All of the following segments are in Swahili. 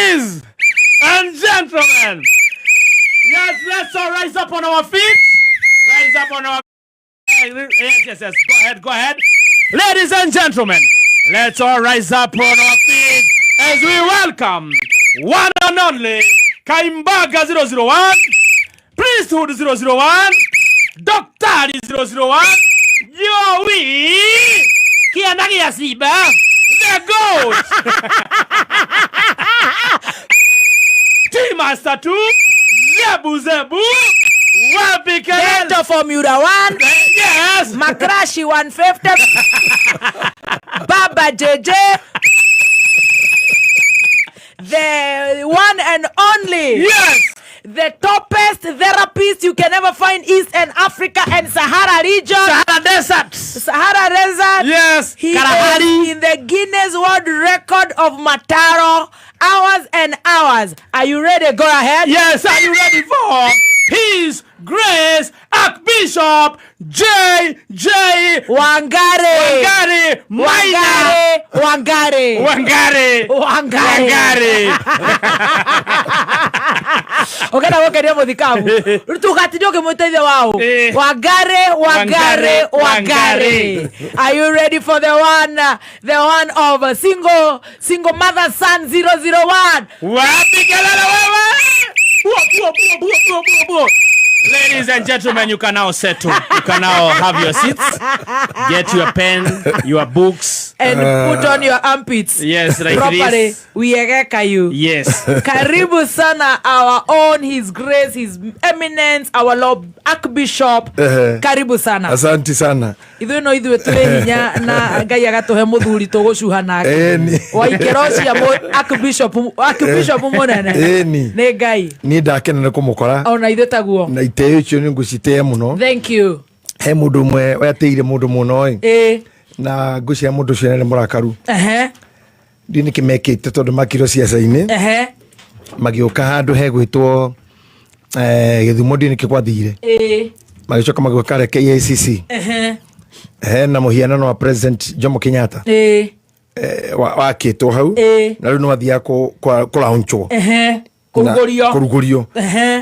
Ladies and gentlemen, yes, let's all rise up on our feet. Rise up on our yes. Go ahead. Ladies and gentlemen, let's all rise up on our feet as we welcome one and only Kaimbaga 001, Priesthood 001, Doctor 001, Joey Kianagi Asiba, the GOAT, T-Master 2, Zebu, Delta Formula 1, yes, Makrashi 150, Baba JJ, the one and only, yes, the toppest therapist you can ever find East and Africa and Sahara region. Sahara Desert. Yes. He is in the Guinness World Record of Mataro. Hours and hours. Are you ready? Go ahead. Yes, are you ready for His Grace Archbishop J.J. Wangari. Ogera wokeria muthikabu tugatirio kimuteithia wao Wangari. Are you ready for the one of single mother son 001? Ladies and gentlemen, you can now settle. You can now have your seats. Get your pen, your books, and put on your armpits. Yes, like properly. this. We egeka you. Yes. Karibu sana, our own His Grace, His Eminence, our Lord Archbishop. Karibu sana. Asante sana. Ithu no ithu tule hinya na Ngai agatuhe muthuri tugucuha nake. Wa ikeroci ya Archbishop munene. Ni Ngai. Ni ndakena na kumukora. Ona ithu taguo. Na iteo icio ni ngucitea muno. Thank you. He mundu mwe wateire mundu muno na ngucia mundu cio nene murakaru. Ndini kimekite tondu makiro ciaca-ini. Magioka handu he gwitwo Githumo ndini kikwathire. Magicoka magioka re KICC. Na muhianano wa President Jomo Kenyatta. Wakitwo hau. Na riu no athia kulaunchwo. Kurugurio.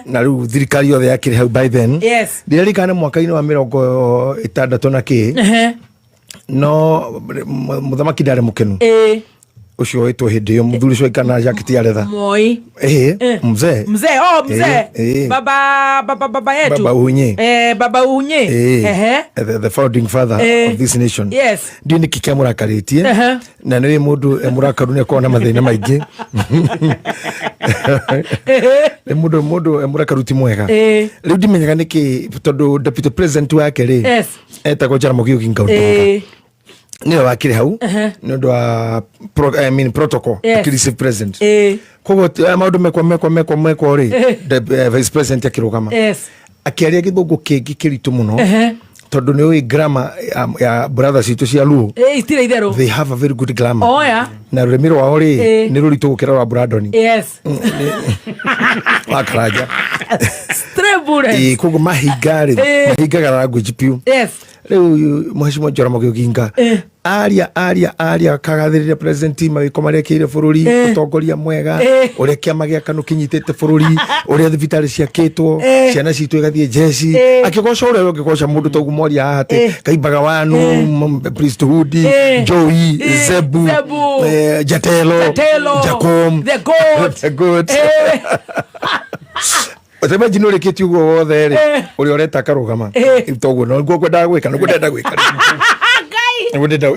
Na riu thirikari yothe yakire hau by then. Yes. Ndirikana mwaka-ini wa 60 na ki. No muthamaki ndare mukenu. Ucio witwo hindi yo muthuri cio ikana jacket ya leather. Moi. Mzee. Baba yetu. Baba unye. The founding father of this nation. Yes. Ndini kike murakaritie. Na niwe mundu murakaru ne kona mathina maingi. Ne mundu murakaru ti mwega. Riu ndimenyaga niki tondu deputy president wake ri. Yes. Etagwo Jaramogi Oginga Odinga. Niwe wakire hau ni undu wa protocol receive president. Kogo maundu mekwa ri vice president akirugama. Akiaria githungu kingi kiritu muno tondu ni ui grammar ya brothers itu cia Luo. Itira itherũ. They have a very good grammar. Oh yeah. Na rurimi rwao ri ni ruritu gukira rwa Brandon. Yes. Wakaraja. Strebure. Kogo mahigaga language piu. Yes. Riu Mheshimiwa Jaramogi Oginga aria kagathirire president magikomarekire bururi utongoria mwega uria kiama gia kanu kinyitete bururi uria thibitari ciakitwo ciana citu igathie jeshi akigoca uria ungigoca mundu togu moria hate Kaimbaga wanu Priesthood Joey Zebu Jatelo Jacom the goat Otema jino reketi ugo wothe ri uri oreta karugama itoguo no guo kwenda gwika no kwenda gwika ngai ngudenda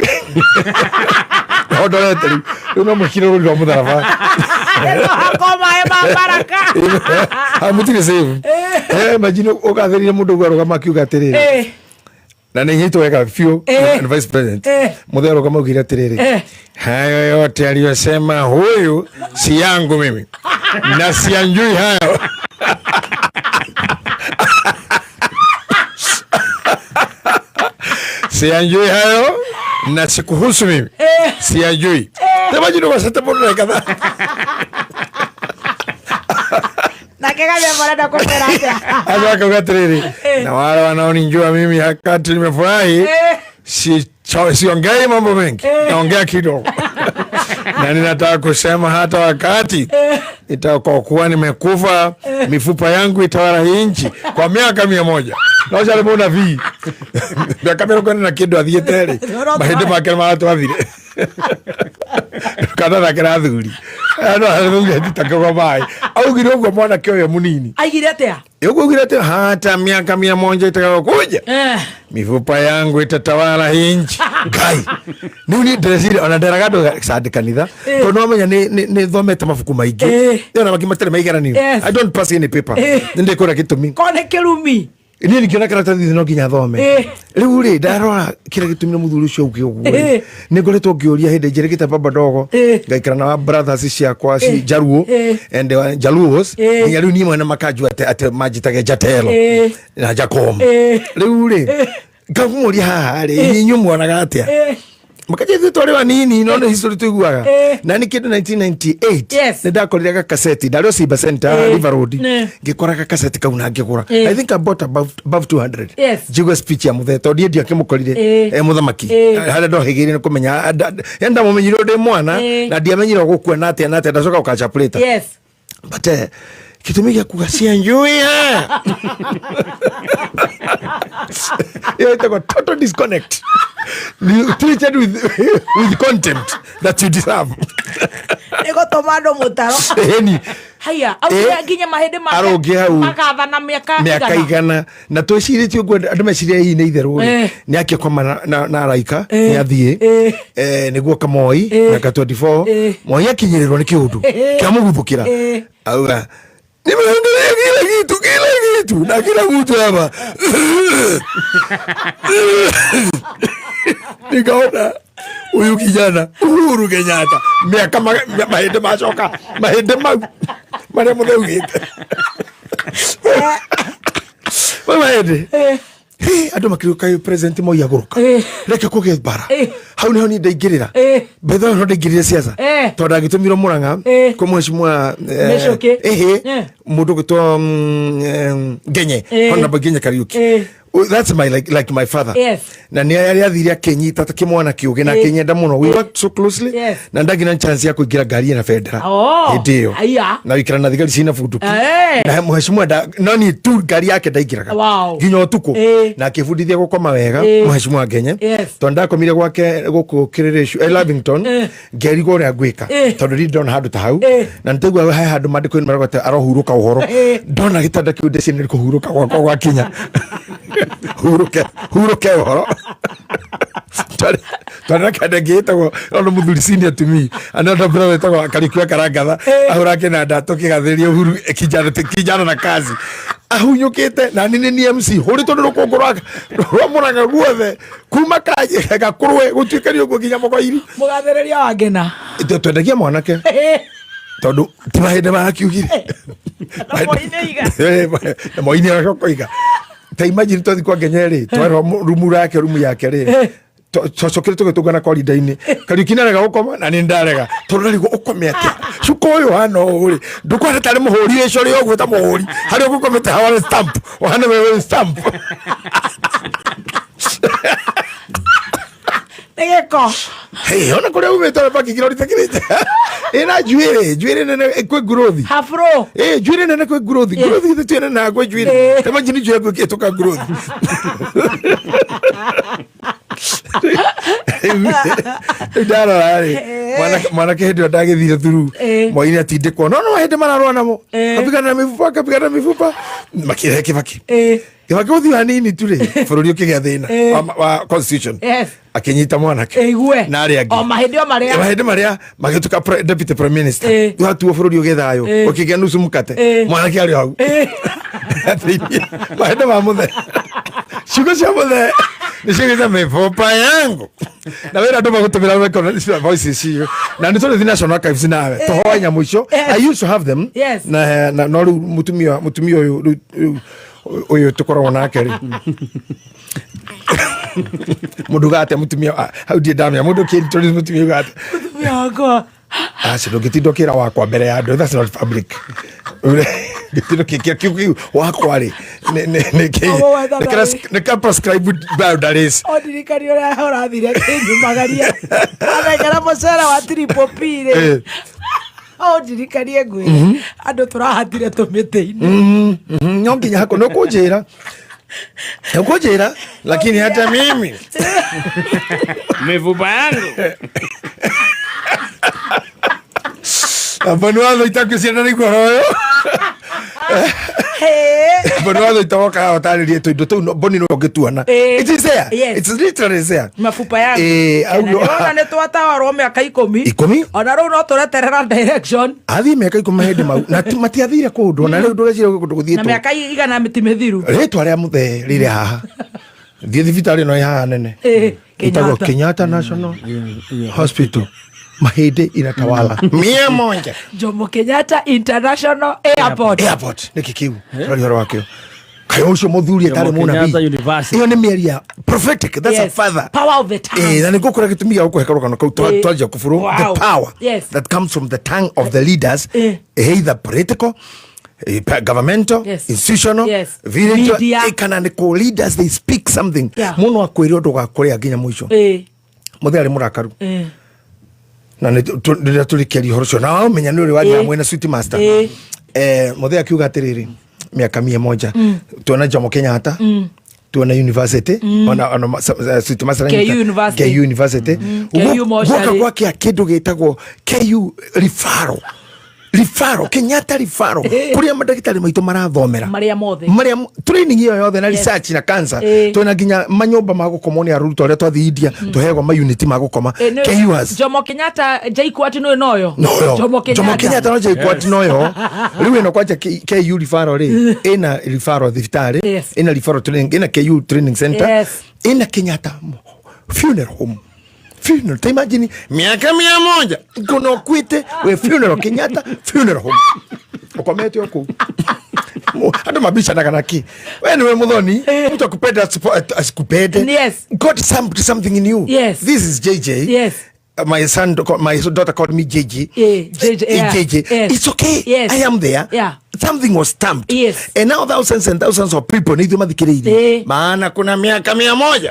odorete ri no mukiro ro mutharaba akoma baraka amutire save majino ugatherire mundu gwarugama kiuga atiriri na ni nyito weka few vice president muthero kama ugira atiriri hayo yote aliyosema huyu si yangu mimi na sianjui hayo. Sianjui hayo na sikuhusu mimi. Sianjui. Temajino wasata mbona kadha. Na kega mwana kukera hapa. Alikuwa katriri. Na wale wanaoninjua mimi hakati nimefurahi. Siongei mambo mengi. Naongea kidogo. Na ninataka kusema hata wakati itakokuwa nimekufa, mifupa yangu itawala nchi kwa miaka 100. Na usha mbona vi. Miaka 100 na kido athiete mahindi make watu wathire. Kana na kirathuri. Ano haruge titakwa bai. Au girogo mwana kioyo munini. Aigire atia? Yuko girete hata miaka 100 itakayokuja. Mifupa yangu itatawala nchi. Kai. Ni ndresire ona nderagado sadi kanitha. Kono menya ni thomete mafuku maingi. Yo na makimatele maigeranio. I don't pass any paper. Ndinde kora gitumi. Kone kirumi. Ni nikiona karatathi no nginya thome. Riu ri ndarora kira gitumi na muthuri ucio uki uguo. Ni ngoretwo ngioria hindi njirekite baba dogo. Ngaikara na brothers ciakwa ci Jaruo and Jaluos. Nginya riu ni mwana makaju ate majitage Jatelo na Jakom. Riu ri ngakumuria haha ri nyumuonaga atia. Makaje thitore wa nini no history tuiguaga na ni kindu 1998 ni ndakorire ga cassette ndario Simba Center River Road ngikora ga cassette kauna ngigura I think I bought above 200 jigwa speech ya muthe ndi ndia kimukorire muthamaki hada ndo higiri kumenya enda mumenyiro ndi mwana na ndiamenyiro gukuona atia na atia ndacoka ukachapulita but kitumi gya kugacia njui you take a total disconnect. You treated with contempt that you deserve. Ego tomado mutaro. Haya, au nginya mahende magatha na miaka igana na twiciritio andu meciria hii ni itheru ni akia kwa na araika ni athie niguo kamoi na ka 24 moi akinyirirwo ni kiundu kiamuguthukira auga nimeangalia kila kitu na kila mtu hapa nikaona huyu kijana Uhuru Kenyatta miaka mahende macoka mahende maria muthugite mahende andu makiruka president Moi aguruka reke kuge bara hau niho ni ndaingirira betho no ndaingirire siasa tondu agitumiro Murang'a kwa mheshimiwa mundu gitwa Ngenye hona Ngenye Kariuki. That's my like my father. Na ni ari athire akenyita takimwana kiuge na kenyenda muno we work so closely na ndagina chance ya kuingira gari na federa ndio na wikira na thigari cina funduki na mheshimiwa no ni tu gari yake ndaingiraga nginya utuko na akifundithia gukoma wega mheshimiwa Ngenye tonda komire gwake guku Kiririshu Lavington ngeri gore agwika tondu ri ndona handu ta hau na ntegwa ha handu mandiko ni maragota arohuruka uhoro ndona gitanda kiu ndeci ni kuhuruka gwa kinya huruke uhoro twana kadageta go ono muthuri senior to me another brother to karikua karangatha ahura kina ndato kigatheria Uhuru kijana na kazi ahunyukite na nini ni MC hori tondu rukongo rwa Murang'a guothe kuma kaje gakurwe gutuikario go ginya moko iri mugathereria wangena twendagia mwanake tondu timahinde makiugire moini arakoiga ta imagine to thikwa Ngenyeri twaro rumu yake ri cocokire tugitungana korinda-ini Kariuki narega gukoma na ni ndarega tondu narigo ukome atia cuko uyu hano uri ndukwana tari muhuri weco ri ogwita muhuri hari ugukomete hawa stamp ohana wewe stamp Egeko ona kuria umetoa paki kirori takirite ina juire nene kwe growth afro juire nene kwe growth tena na kwe juire kama jini juire kwe toka growth idara ari mwana kehedio ndagithire thuru moini atindikwo no hende mararwa namo kapigana mifupa makire kibaki uthi hanini ture bururi ukigia thina wa constitution akinyita mwanake na ari angi mahende maria magituka deputy prime minister watu bururi ugithayo ukigia nusu mukate mwanake ari hau mahende mamuthe shugo cia muthe nishigeza mifupa yangu na wera ndo magutumira voices hiyo na nitole the national archives nawe tohoa nyamu icio I used to have them na no mutumia uyu tukoragwo nake ri mundu gate mutumia how did damn mundu ki introduce mutumia gate wako ndo gitindo kira wakwa mbere ya andu that's not public gitiro kiu wakwari ne prescribe boundaries odirikari ora thire kinyumagaria abegera mucera wa triple P re odirikari ngwe andu turahatire tumite-ini no nginya hako no kujira lakini hata mimi mifupa yangu Bonuado itakusiana ni koroyo. Bonuado itawoka otari yetu ndo tu boni no getuana. It is there. Yes. It's literally there. Mafupa yangu. Ona ne twatawarwo miaka 10. Ona ru no tureterera direction. Athi miaka 10 hende mau. Na matiathire kundu na riu ndugecire kundu guthietwo. Na miaka igana mitimithiru. Ritwa ria muthe rire haha. Thie thibitari no haha nene. Kenyatta National Hospital. Mahede inatawala 100 Jomo Kenyatta International Airport nikikiu rori wake kayo ucio muthuri atari munabii iyo ni meria prophetic. That's a father, power of the tongue. Na nikukura gitumia gukuhekaruka no twaje kufuru the power that comes from the tongue of the leaders, either political, governmental, institutional, village, economical leaders. They speak something muno akwiri undu gakuria nginya mwisho muthari murakaru na ndio tulikiari horocio na menya ni uri wathi mwena sweet master muthe akiuga atiriri miaka 100 tuona Jomo Kenyatta tuona university ona sweet master KU university ugoka gwake akindu gitagwo KU Rifaro Kenyatta Rifaro kuria madagitari maitu marathomera maria mothe training iyo yothe na research na cancer tuna ginya manyomba magukoma ni aruto aria twathi India tuhego ma unit magukoma KUs Jomo Kenyatta jaikwati noyo Jomo Kenyatta no jaikwati noyo riu ino kwacha KU Rifaro ri ina Rifaro thibitari ina Rifaro training ina KU training center ina Kenyatta funeral home. Funeral, imagine miaka 100 kuno kwite we funeral Kenyatta funeral home ukomete yoku ando mabisha nakanaki wewe Muthoni mtu akupenda asikupende. God something in you. This is JJ. My daughter called me JJ. JJ. It's okay. I am there. Something was stamped. And now thousands and thousands of people need to madhikiriri maana kuna miaka 100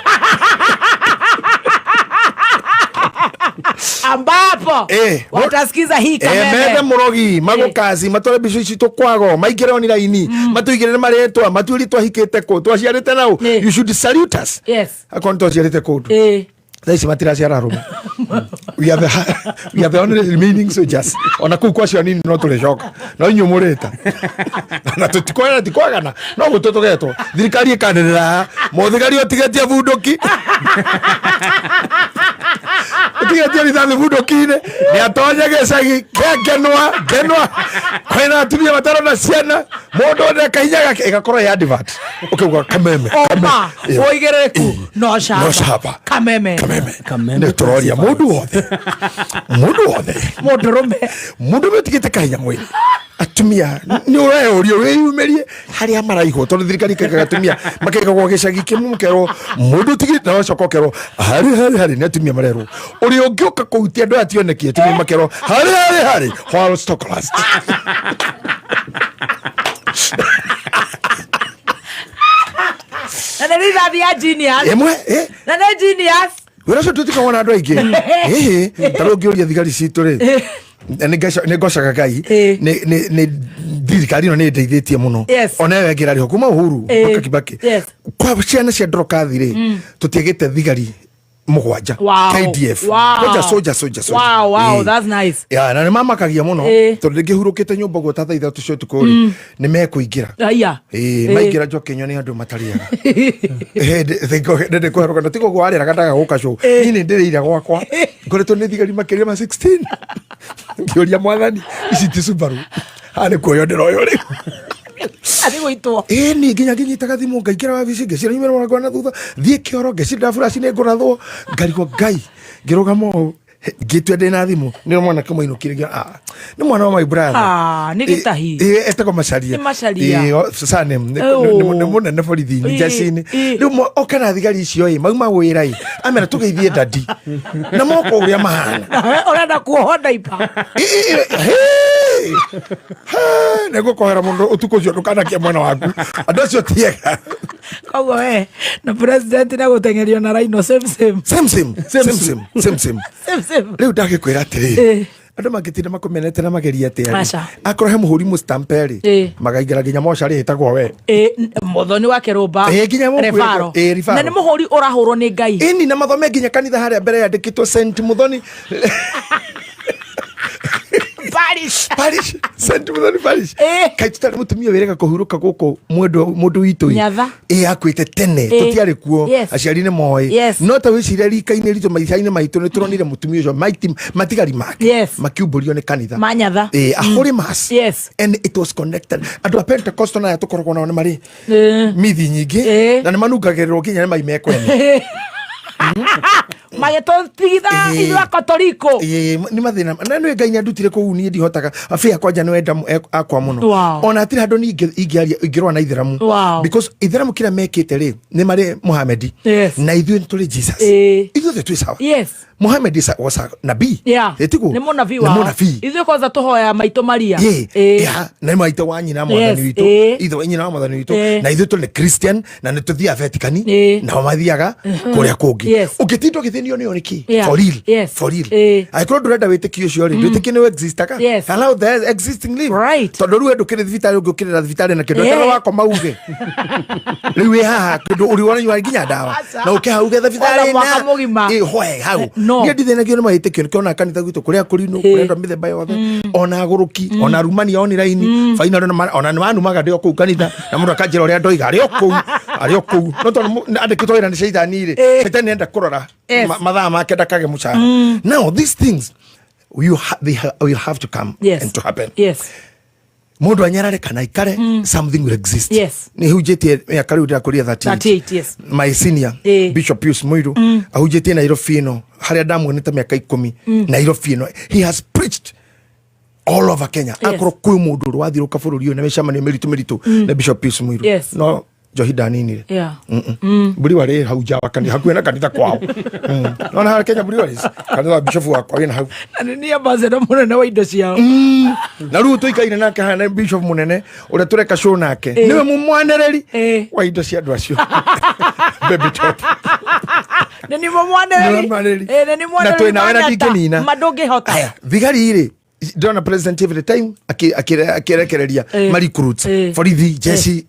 ambapo watasikiza hii Kameme mede murogi magukazi matore bicu ici tukwago maikire oni laini matuigire maretwa matuiri twahikite ku twaciarite nau. You should salute us. Akon twaciarite ku Stacy matira ciara ruma we have the only remaining soldiers ona ku kwa cio nini no tulicoka no inyumurita na tutikwagana no gututugetwo thirikari ikanirira muthigari otigetie bunduki otigetie rithathi bunduki-ini ni atonya gicagi genwa kwina atumia mataro na ciana mundu onde kahinya gake igakorwo ya advert ukauga Kameme oigereku no shaba Kameme ne troria mundu wothe mundu tigite kahinya mwiri atumia ni ureorio wiyumerie haria maraiho tondu thirikari kagatumia makegagwo gicagi kimukero mundu tigite no cokokerwo hari ne atumia marero uri ungioka kuhutia ndo ationekie tumia makero hari hall stocklast na ni rabia genius na ni genius wera so tutika wana andu aingi taro ngioria thigari citu ri ne gocaga Ngai ne thirikari no ne ndeithĩtie muno ona yo ngira riho kuma Uhuru mpaka Kibaki kwa ciana cia ndorokathi ri tutiagite thigari mugwanja KDF soja wow that's nice na ne mamakagia muno tondu ngihurukite nyumba go tatha ithatu cio tukuri ni mekuingira maingira njokenyo ni andu matariaga they go roka tiko gwarira kandaga gukacu ni ndirira gwakwa ngoretwo ni thigari makiria ma 16 ngioria mwathani ici ti Subaru ane kuoyo ndiroyo ri adigwitwo ni nginya nginyitaga thimu ngaikira wabici ngecira imero wakwa na thutha thie kioro ngecira flash ni ngurathwo ngarigwo Ngai ngirugamo ngitwe ndina thimu ni mwana kama inukire ni mwana wa my brother ni gitahi etako macaria sane ni munene borithi njacini riu okana thigari icio mauma wira amera tugeithie dadi na moko uria mahana urenda kuoho daipa nego kohera mundo utuko cio ndukana kia mwana waku andu acio tiega koguo we na president na gutengerio na Rhino same riu ndagikwira atiri andu magitinda makumenete na mageria atia akorwo he muhuri mustamperi magaigera nginya moshari hitagwo we Muthoni Wakirumba refaro na ni muhuri urahurwo ni Ngai ini na mathome nginya kanitha haria mbere yandikitwo Saint Muthoni Parish Saint Muthoni Parish kaitutari mutumia wirega kuhuruka guku mundu witu akwite tene tutiari kuo aciari ni moi no ta wiciria rika-ini ritu maitha-ini maitu ni turonire mutumia ucio matigari make makiumburio ni kanitha manyatha a holy mass and it was connected andu a Pentecostal na tukoragwo nao ni mari mithi nyingi na ni manungagirirwo nginya ni maimekwene mageto tigitha ithwa Katoriko ni mathina na no Ngai nyandutire ku ni ndihotaga afia kwanja no enda akwa muno ona atiri handu ni ingirwa na ithiramu because ithiramu kira mekite ri ni mari Muhammad na ithu tuli Jesus ithu twi sawa Muhammad was a nabii ni munabii wa ithu koza tuhoya maito Maria na maito wa nyina mwathani witu ithu nyina wa mwathani witu na ithu tuli Christian na ni tuthia Vatican na mathiaga kuria kungi ukitindo githinio ni oniki for real aikoro ndurenda witikio cio ri witikio ni exist aka allow the existing live tondu ruwe ndukire thibitari ungukirira thibitari na kindu tara wako mauge riwe haha kindu uri wona nywa nginya dawa na ukihauge thibitari na hoe hau ni ndithenagio ni mahitikio nikiona kanitha gwitu kuria kurinu kurenda mithemba yothe ona aguruki ona arumani online final ona manumaga ndio kuu kanitha na mundu akanjira uria ndoiga ari oku no tondu andikitwo ira ni shaitani ri shaitani enda kurora mathaa make ndakage mucara now these things will have to come and to happen mundu anyarare kana ikare something will exist ni hujetie ya kariu ndia kuria 38 my senior Bishop Pius Muiru ahujetie na irofino haria ndamuonete miaka 10 na irofino he has preached all over Kenya akoro kwi mundu rwathiruka bururi uyu na mecamania meritu na Bishop Pius Muiru no Johida nini buri wari hau jawa kandi hakuwe na kanitha kwao no na Kenya buri wari kanitha Bishop wako ina hau ni ambassador munene wa indo ciao na riu tuikaine nake hana Bishop munene uria tureka show nake niwe mumwanereri wa indo cia andu acio Babytop ni mumwanereri ni mwanereri na twina wena kinina madonge hota thigari iri Dona president every time akirekereria recruits for the Jesse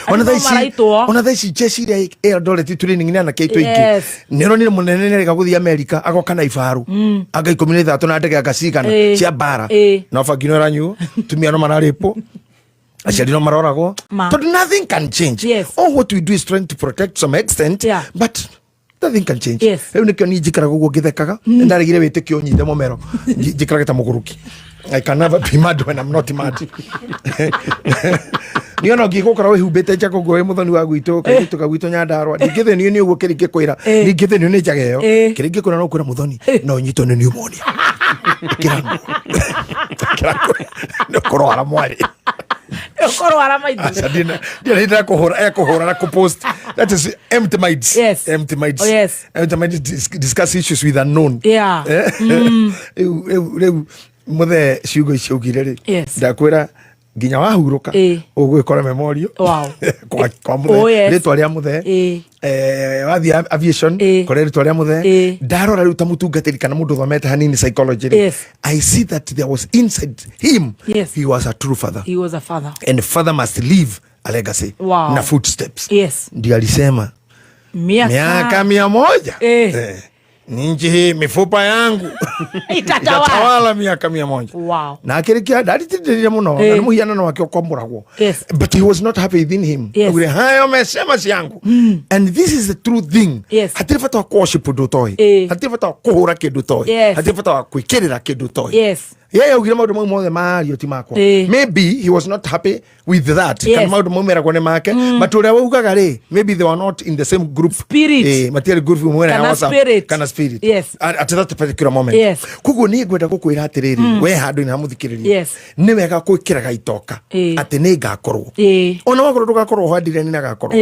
ona thaici Jesse ria eldoret training ni anake itu ingi nero ni munene ni gaguthia America agoka na ifaru aga 13 na ndege agacigana cia bara no fagino ranyu tumia no mararipo aciari no maroragwo but nothing can change all what we do is trying to protect some extent but nothing can change riu nikio ni njikara guguo ngithekaga ndaregire witikio nyite momero njikara ta muguruki I can never be mad when I'm not mad ni ona ngigukora we humbite njako goe Muthoni wa gwitu kaitu ka gwitu Nyandarua ngithenio ni uguo kirike kwira ni ngithenio ni njageo kirike kuna no kwira Muthoni no nyito ni pneumonia kirango no korora mwari korora maitho dina kuhora na kupost that is empty minds empty minds discuss issues with unknown muthe ciugo iciugire ri ndakwira nginya wahuruka ugwikora memorio kwa muthe ritwa ria muthe wathi aviation kore ritwa ria muthe ndarora riu ta mutungatiri kana mundu thomete hanini psychology I see that there was inside him he was a true father and father must leave a legacy na footsteps ndio alisema miaka 100 ninji hii mifupa yangu itatawala miaka 100 na akirikia ndatitirire muno na muhiana no wake kwa muragwo but he was not happy within him ure hayo mesema si yangu and this is the true thing hatirifata worship ndutoi hatirifata kuhura kindu toi hatirifata kwikirira kindu toi yeye ugira maundu mau mothe mario ti makwa maybe he was not happy with that kana maundu mau mera kone make but uria ugaga ri maybe they were not in the same group material group mwena kana spirit at that particular moment kugo ni ngwenda gukwira atiriri we handu ina muthikiriria ni wega kwikiraga itoka ati ni ngakorwo ona wakorwo ndugakorwo handire ni ngakorwo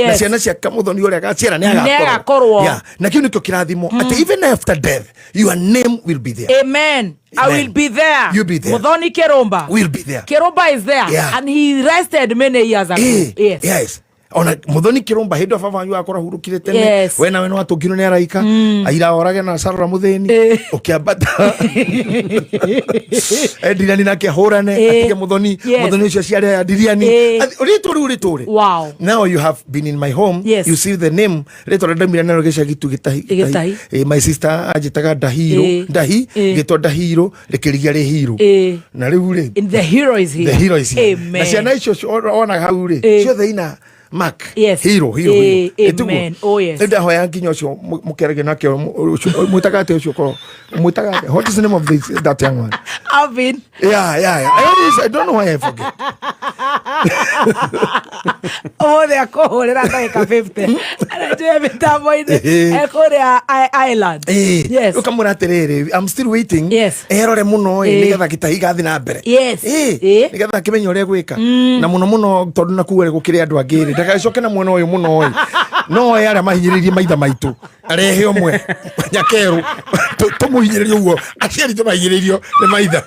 na ciana cia Muthoni uria gaciara ni agakorwo na kiu nikio kirathimo ati even after death your name will be there amen I will be there. You'll be there. Muthoni Kirumba. We'll be there. Kirumba is there. Yeah. And he rested many years ago. Yes. Yes. Ona Muthoni Kirumba hindi wa baba wanyu akora hurukire tene. Yes. We nawe no atungiro ni araika. Aira orage na Sarora Mutheni. Ukiambata. Endiriani nake hurane atige Muthoni. Muthoni ucio ciari adiriani. Rituri. Wow. Now you have been in my home. Yes. You see the name. Ritwa ndamira na rogesha gitu gitahi. My sister ajitaga Dahiro. Dahi gitwa Dahiro rekirigia ri hero. Na riu ri. The hero is here. The hero is here. Amen. Na ciana icio ona hau ri. Ciothe ina Mark. Yes. Hero. Amen. Oh yes. Nda hoya nginya ucio mukerage nake mutaka ate ucio ko mutaka. What is the name of that young one? Alvin. Yeah. I don't know why I forget. De akohorera ndagika 50. Anajua mitambo-ini ekuria Ireland. Yes. Ukamura atiriri, I'm still waiting. Yes. Erore muno nigetha gitahi gathi na mbere. Yes. Nigetha kimenye uria gwika. Na muno tondu nakuere gukire andu angiri. Ndagacoke na muno uyu muno. No yara mahinyiririe maitha maitu. Arehe omwe nyakeru. Tumuhinyiririe uguo. Aciari tumahinyiririo ni maitha.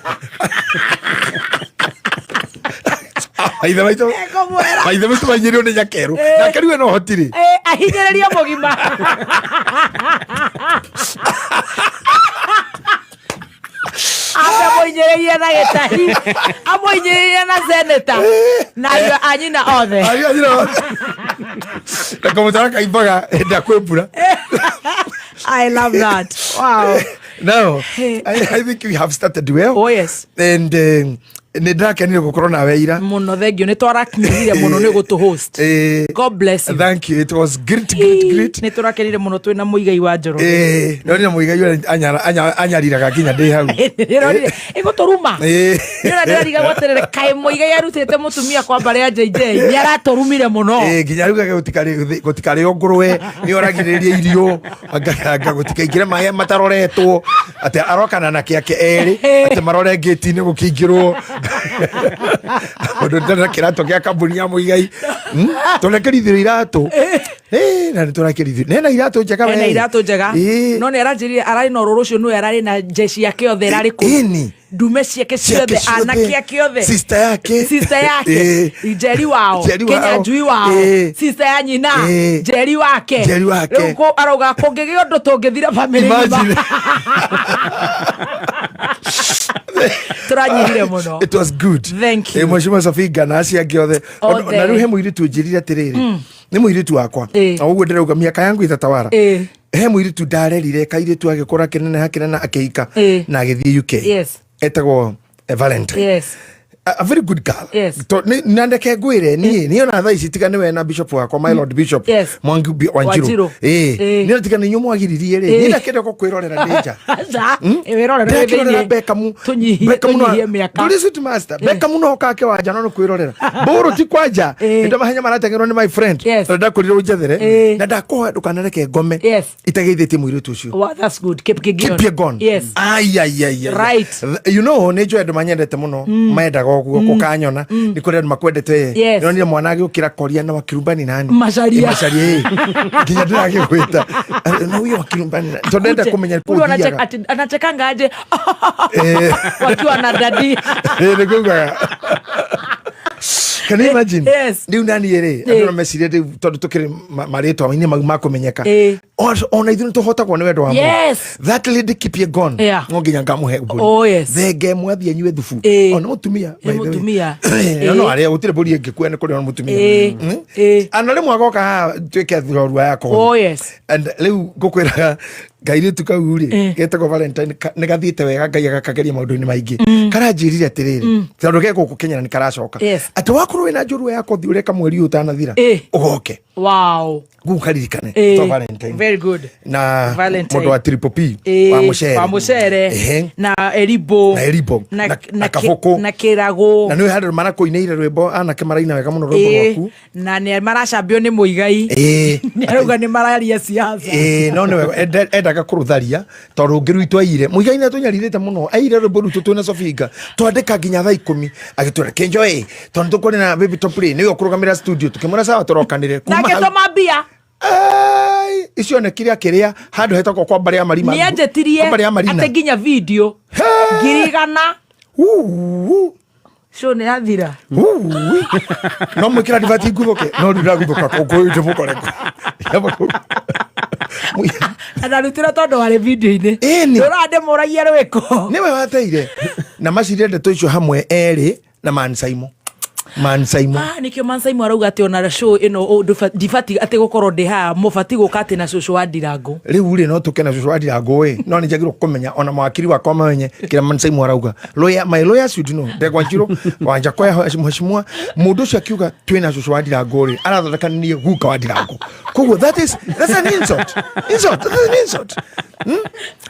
Maitha maitu mahinyiririo ni nyakeru. Nyakeru we no hotiri. Ahinyiririo mugima. Amoinyereria na gitahi. Amoinyereria na seneta. Na anyina othe. Nakamutara kaimbaga ndakwepura. I love that. Wow. Now, I think we have started well. Oh yes. And Nidakenire gukorwo nawe ira. Muno thengio ni twarakinyire muno ni gutu host. God bless you. Thank you. It was great. Ni twarakenire muno twina muigai wa njoro. No ni muigai anyariraga kinya ndi hau. Ego toruma. Ni na ndiriga gwaterere kai muigai arutete mutumia kwa bare ya JJ. Ni aratorumire muno. Kinya ruga gutikari ongurwe ni oragiririe irio anga gutikaingire mahe mataroretwo ate arokana na kiake eri ate marore gate ni gukingirwo. Ndona kirato kia kambuni ya muigai turekerithio irato na turekerithio nena irato njega we nena irato njega no ne aranjirie arari no rorosho no arari na jeshi yake othe rari ku ndume ciake ciothe anake yake othe sister yake Jerry wao Kenya njui wao sister ya nyina Jerry wake ko aroga kongege ondo tongethira family turanyihire muno. It was good. Thank you. Mheshimiwa Safiga na acia giothe na riu he muiritu njirire atiriri ni muiritu wakwa uguo ndirauga miaka yangu itatawara he muiritu ndarerire kairitu agikora kinene hakinena akihika na agithie UK etagwo Valentine. Yes. A very good girl. Yes. Nandeke ngwire ni ona thaa ici tigane we na bishop wakwa my lord bishop Mwangi Wanjiru ni tigane nyu mwagiririe ri ni ndakende gukwirorera ndeja wirorera thini Bekamu tunyihie miaka tulisit master Bekamu no kake wanja no kwirorera buru ti kwanja ndo mahenya maratengerwo ni my friend ndakurira unjethere na ndakoha ndukanareke ngome itageithĩtie mũirĩtu ũcio. Wow, that's good. Keep going. Yes. Right. You know nĩ njũĩ andũ manyendete mũno mendaga oguo kukanyona ni kuri andu makwendete no ni mwana agikira koria na Wakirumba ni nani macaria kinya ndiragigwita no huyo Wakirumba to ndenda kumenya kudia anacheka ngaje wakiwa na dadi nikuga. Can you imagine? Yes. Ndiu nani ere andũ mecirie tondu tukiri maritwa ini makumenyeka ona ithuĩ tuhotagwo nĩ wendo wa Mungu. That lady keep you gone no nginya ngamuhe uburi thenge mwathi anyue thubu ona mutumia no aria gutire buri ngikwe ni kuri ona mutumia ana rimwe agoka twike thurua yako and riu ngukwira Gaire tukaguri getako Valentine ne gathiite wega Ngai agakageria maundu-ini maingi karanjirire atiriri tondu geko gukinyana ni karacoka ati wakuru wina njuru yako thi ureka mweri utanathira ugoke. Wow. Gukaririkane to Valentine. Very good. Na mundu wa Triple P wa mucere na eribo na kaboko na kirago na ni handu marakoineire rwimbo anake maraina wega muno rwimbo rwaku na ni maracambio ni muigai ni aruga ni mararia siasa no ni endaga kurutharia tondu ngiruitwo aire muigai na tunyaririte muno aire rwimbo rutu twina Sofinga twandika nginya thaa 10 agitwira kenjo tondu tukuri na Babytop ni yo kurugamira studio tukimura sawa turokanire kuma Naketoma bia. icio ne kiria kiria handu hetako kwa bare ya marima ni anjetirie ate nginya video ngirigana so ne athira no mwikira divati nguvoke no ndira guvoka ko ndivukore anarutira tondu wari video-ini urande muragia rwiko niwe wateire na macirire ndeto icio hamwe eri na Mansaimo nikio Mansaimo arauga ati ona show ino difati ati gukorwo ndi ha mufati guka ati na cucu wa Ndirango riu ri no tuke na cucu wa Ndirango we no ni njagirwo kumenya ona mawakiri wa kwa mamenye kira Mansaimo arauga my lawyer should know ndegwa njiro wanja kwa mheshimiwa mundu cio akiuga twina cucu wa Ndirango ri arathondekania guka wa Ndirango koguo that's an insult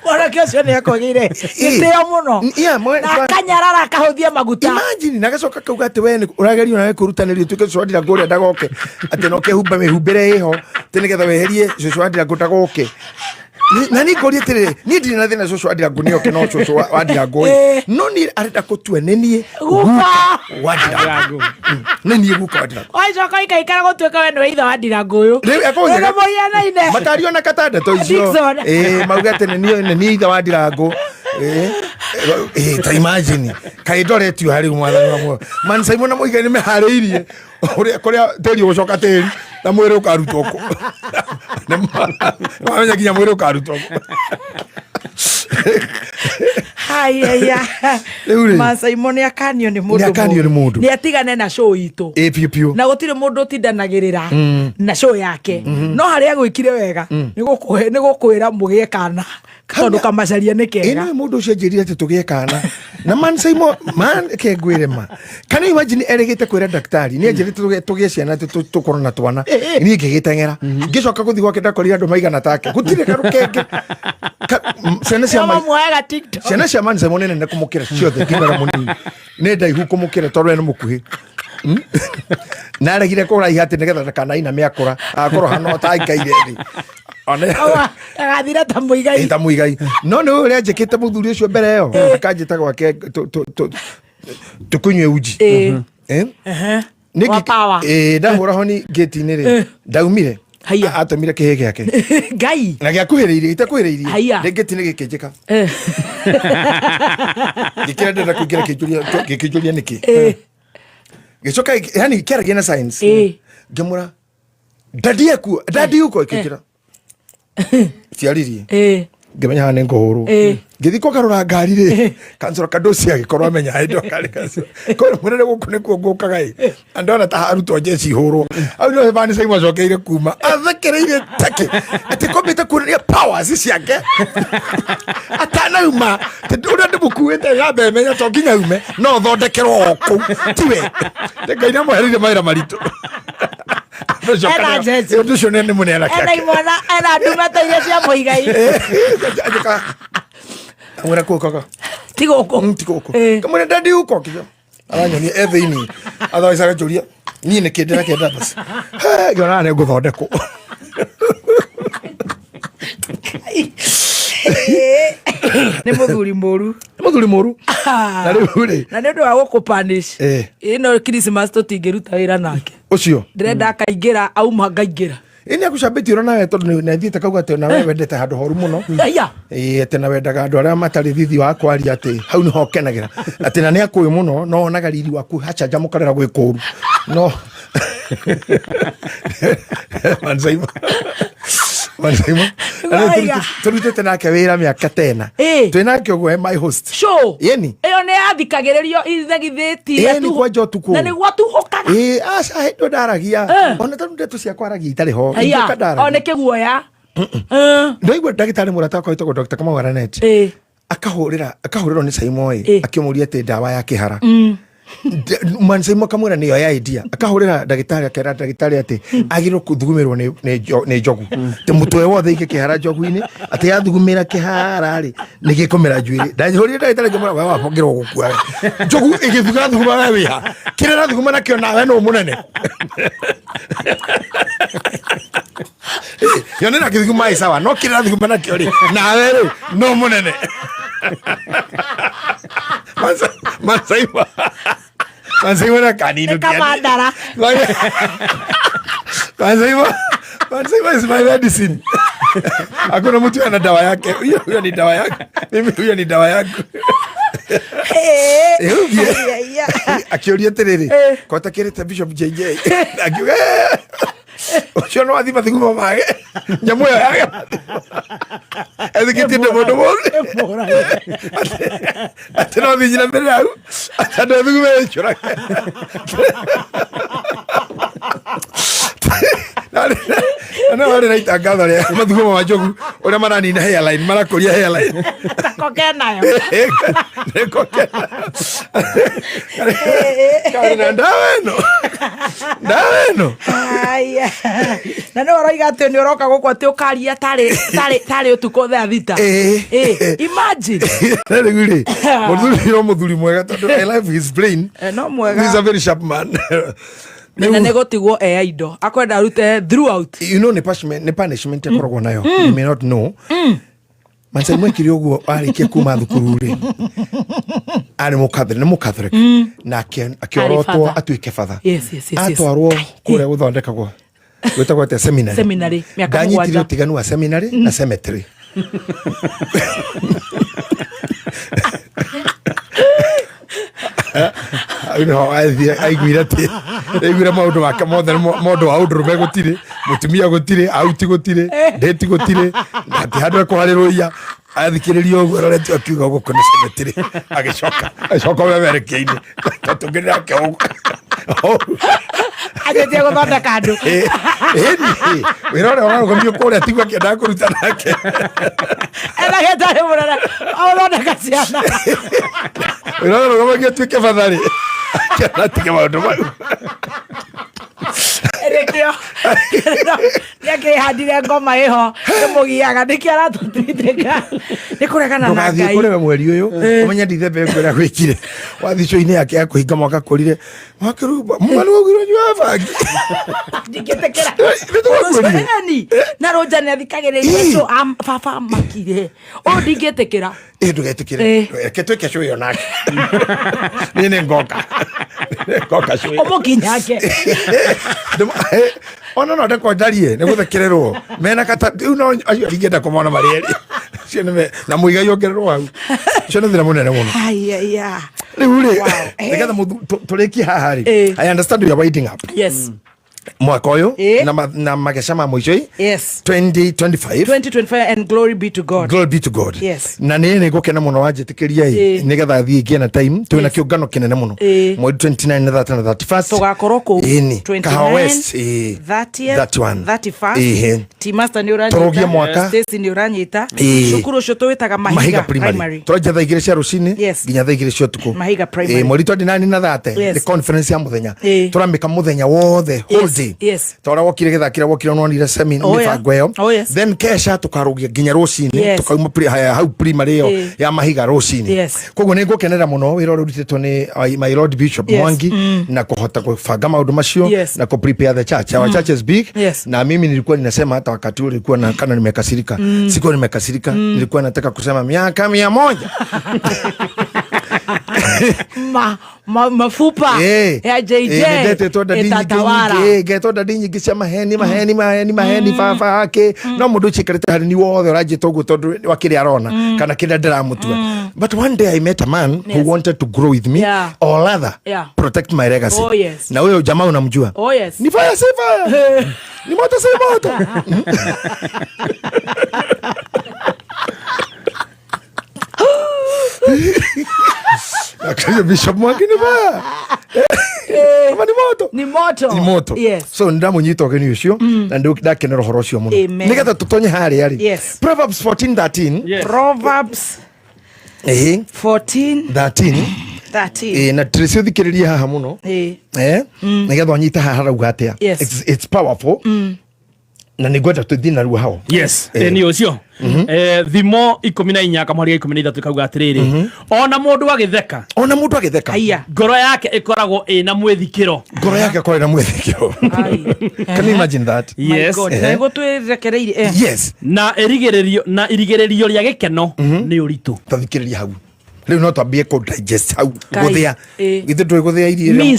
ora kio cio ni akogire iteo muno na kanyarara akahuthia maguta imagine nagacoka kauga ati we uragerio nawe kurutanirio tuke cucu wa Ndirango ri ndagoke ati no kehumba mehumbire iho tenigetha weherie cucu wa Ndirango ndagoke na ni ngori tere ni ndiri na thina cucu wa Ndirango ni oke no cucu wa Ndirango no ni arenda kutwenenie guka wa Ndirango na ni guka wa Ndirango oi coka ikaikara gutweka we no itha wa Ndirango uyu ndo moya ine matario na katanda to icio mauga tene ni itha wa Ndirango ta imagine kai doretio hari mwathani wa Mansaimo na muigani me hariirie kuria teri ucoka teri na mwire ukarutwo ko wamenya kinya mwire ukarutwo ko haya Mansaimo ni akanio ni mundu ni atigane na show itu piu na gutire mundu tindanagirira na show yake no haria gwikire wega ni gukwira mugie kana tondu kamacaria ni kega ino mundu ucio njirire ati tugie kana na Mansaimo ke ngwire ma kana imagine erigite kwira daktari ni njirite tugie ciana tukorwo na twana ni ngigitengera ngicoka guthi gwake ndakorire andu maigana take gutire karukenge ciana cia Mansaimo nene kumukira ciothe kingara munini ne ndaihu kumukira tondu ni mukuhi na regire kuraiha ati nigetha ndakanaina miakura akorwo hano taikaire thi agathira ta muigai no no uri njikite muthuri ucio mbere yo akanjita gwake tukunywe uji ndahura honi gate-ini ri ndaumire atumire kihe giake ngai na giakuhiriirie itakuhiriirie gate-ini gikinjika gikira ndenda kuingira gikijuria niki gicoka yani kiara gina science ngemura dadi uko ikinjira tiaririe ngemenya hane ngohuru ngithiko karura ngari ri kansoro kadosi agikorwa menya indo kari kansoro ko munene guku ne kuongokaga andona ta haruto jeci huru au no bani sai macokeire kuma athakereire take ati komite kuria powers ciake atana uma ura ndibukuite gabe menya to nginya ume no thondekerwo ku tiwe ngai mo herire maira marito Ndio sio nene munela kake. Ena imwana ena ndumata ile cia muigai. Amura koko. Tigoko. Kamuna dadi uko kijo. Aranyoni etheini. Otherwise agajuria. Ni ne kidira kenda basi. Ha, gona ne guthondeko. Ni muthuri muru. Na riu ri. Na ndio wa gukupanish. Ino Christmas tutingiruta wira nake. Ucio. Ndirenda akaingira auma ngaingira. Ini akucambiti rona we tondu na thiete kauga ati na we wendete handu horu muno. Aya. Ati na wendaga andu aria matari thithi wa kwaria ati hau niho kenagira. Ati na ni akuwi muno no onaga riri waku hacha mukarera gwi kuru. No. Mansaimo. Turutete nake wira miaka tena twinake ogwe my host show yeni iyo ne athikagiririo ithagithiti yeni kwa jotuko na ni gwatuhokaga aca hendo ndaragia ona tondu ndeto cia kwaragia itari ho ndaragia one kiguoya ndoigwa ndagitari murata kwa itoko Dr. Kamau Aranet akahurirwo ni Saimo akimuria ati dawa ya kihara Mansaimo kamwira niyo ya idea akahurira ndagitari akera ndagitari ati agiro kuthugumirwo ni njogu te mutwe wothe ike kihara njogu-ini ati yathugumira kihara ri nigikomera njwiri ndajurire ndagitari ngemura wa wapongirwo gukua njogu igithuga thuguma we wiha kirera thuguma nakio nawe no munene yone na kithuguma isawa no kirera thuguma nakio ri nawe ri no munene Mansaimo na kanino kamandara Mansaimo Where is my medicine? Hakuna mtu ana dawa yake. Huyo ni dawa yake. Mimi huyo ni dawa yako. Akioria terere. Kota kireta Bishop JJ. Akiuga. Ocio no athi mathigu mage. Nyamu ya yake. Ezikitinde modo modo. Ateno thijina mbere au. Atano thigu mechora. Ana wale na itangatho ria mathugumo ma njogu uria maranina hairline marakoria hairline takokenayo kana ndaweno aya na no roiga ati ni uroka guku ati ukaria tari utuko thaa thita imagine ndiguri muthuri mwega tondu I love his brain no mwega he's a very sharp man. Nena negotigwo indo akwenda rute throughout you know ne punishment yakoragwo nayo you may not know manse mwekiri uguo arikia kuma thukuru ri ari mukathire na akiorotwo atuike father yes atwarwo kure guthondekagwo gwitagwo te seminary miaka 7 utiganu wa seminary na cemetery aiguire maundu make mothe mundu wa undurume gutire mutumia gutire auti gutire ndeti gutire ati handu ekuharirũia athikiririo uguo roretio akiuga guko ni cemetery agicoka wemerekeine tatungirira ke uguo ajetie guthondeka andu wira uria ũrarũgamio kũrĩa tigua kĩendaga kũruta nake ndagĩtarĩ mũnene ũthondeka ciana wira uria ũrũgamagia atuĩke batharĩ kĩana tige maũndũ mau Rekio handire ngoma iho mugiaga ndiki aratutindika nikuregana na Ngai kure mweri uyu umenya Dithemba ngwira gwikire wathico-ini yake ya kuhinga mwaka korire Wakirumba mwana wogiro nywa bangi ndigetekera ni na roja ni athikagiriria so baba makire o ndigetekera ndugetekire ketweke show yo nake nini ngoka show omokinyake ona no ndeko ndarie ne guthekererwo mena kata no aringenda kumona marieri cione na muiga yongererwo au cione thira munene muno ayaya riu ri nigetha turiki haha ri I understand you are waiting up yes mwaka uyu na magesha ma mwisho yes 2025 and glory be to God yes na nini gukena muno wanjitikiria nigetha thii ngiena time twina kiungano kinene muno mwezi 29 na 31 tugakorwo ku 29 West 30 31 Timaster ni uranyita Stacy ni uranyita cukuru ucio twitaga Mahiga Primary twaja thaa igiri cia rucini nginya thaa igiri cia tuku Mahiga Primary mwezi 29 na 30 ni conference ya muthenya turamika muthenya wothe yes tora wokire githakira wokire nonire seminar mibango yo then kesha tukarugia nginya rucini tukauma hau primary yo ya Mahiga rucini koguo ni ngukenera muno wira urutitwo ni my Lord Bishop Mwangi na kuhota kufanga maundu macio na ku prepare the church. Our church is big na mimi nilikuwa ninasema hata wakati ule nilikuwa na kana nimekasirika sikuwa nimekasirika nilikuwa nataka kusema miaka 100 mafupa ya JJ itatawara getonda dinyi gisema maheni fafa yake no mundu chikarete hari ni wothe urajita uguo tondu wakiri arona kana kida ndiramutua but one day I met a man who wanted to grow with me or rather protect my legacy na huyo jamaa unamjua ni fire say fire ni moto say moto Actually, Bishop Mwangi ni baya. Ni moto. Yes. So ndamunyita ogeni ucio na ndakenera uhoro ucio muno. Nigetha tutonye hari ari. Yes. Proverbs 14:13. Yes. Proverbs 14:13. Na tresio thikiriria haha muno. Nigetha onyita haha rauga atia. It's powerful. Na nigwenda tuthina ruo hao yes ni ucio thimo 14 kamwari 13 kauga atiriri ona mundu agitheka aya ngoro yake ikoragwo ina mwithikiro can you imagine that yes nego twerekereire yes na irigererio ria gikeno ni uritu tathikiriria hau Riu no twambie ko digest hau guthia githe ndwe guthia irio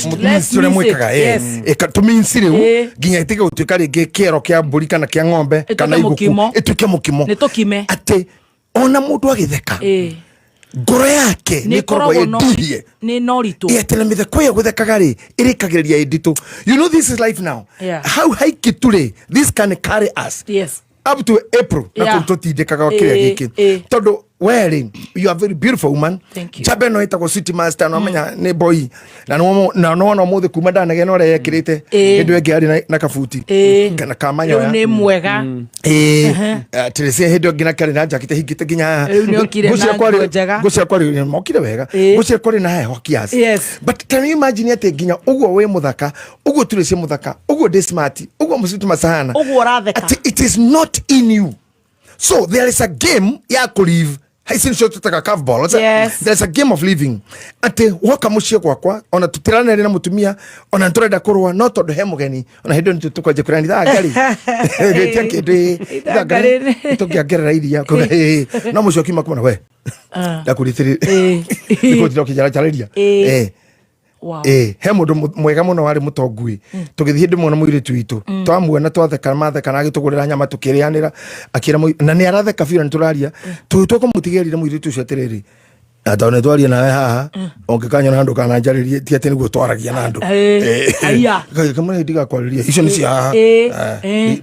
ria mwikaga tuminsi riu nginya itige gutuika ringi kiero kia mburi kana kia ng'ombe kana iguku ituike mukimo nitukime ati ona mundu agitheka ngoro yake ni korwo yendihie ni noritu yeteremithe kwaya guthekaga ri irikagiriria inditu. You know this is life now. How haiki tuli this can carry us up to April na tutindikaga kiria giki tondu wearing you are very beautiful woman. Chabe no itagwo city master no menya ni boy na no muthe kuma ndanage no rekirite indu engi ari na kafuti kana kamanya ya ni mwega tirese hindu ngina kari na jacket hingite ginya gucia kwari mokire wega gucia kwari na heho kiasi. But can you imagine ate ginya uguo we muthaka uguo tirese muthaka uguo de smart uguo musitu masahana uguo ratheka it is not in you. So there is a game ya kulive. Haisini shoto taka curveball. There's a game of living. Ate waka mushie kwa ona tutirana na mutumia ona ntorenda kurwa no tondu he mugeni ona hindo nitutukwa je kurani da gari retia kede da gari tukiagerera iria ko no mucoki makuma we da kurithiri iko tiro kijara chaleria he mundu mwega muno wari mutongui tugithie ndi mwana muire twitu twamuona twatheka matheka na agitugurira nyama tukirianira akira na ni aratheka biura nituraria twitwo mutigerire muire tucio atiriri atone twaria nawe haha ongekanya na ndu kana njaririe ti ati niguo twaragia na ndu aya kama ndiga kwariria icio ni cia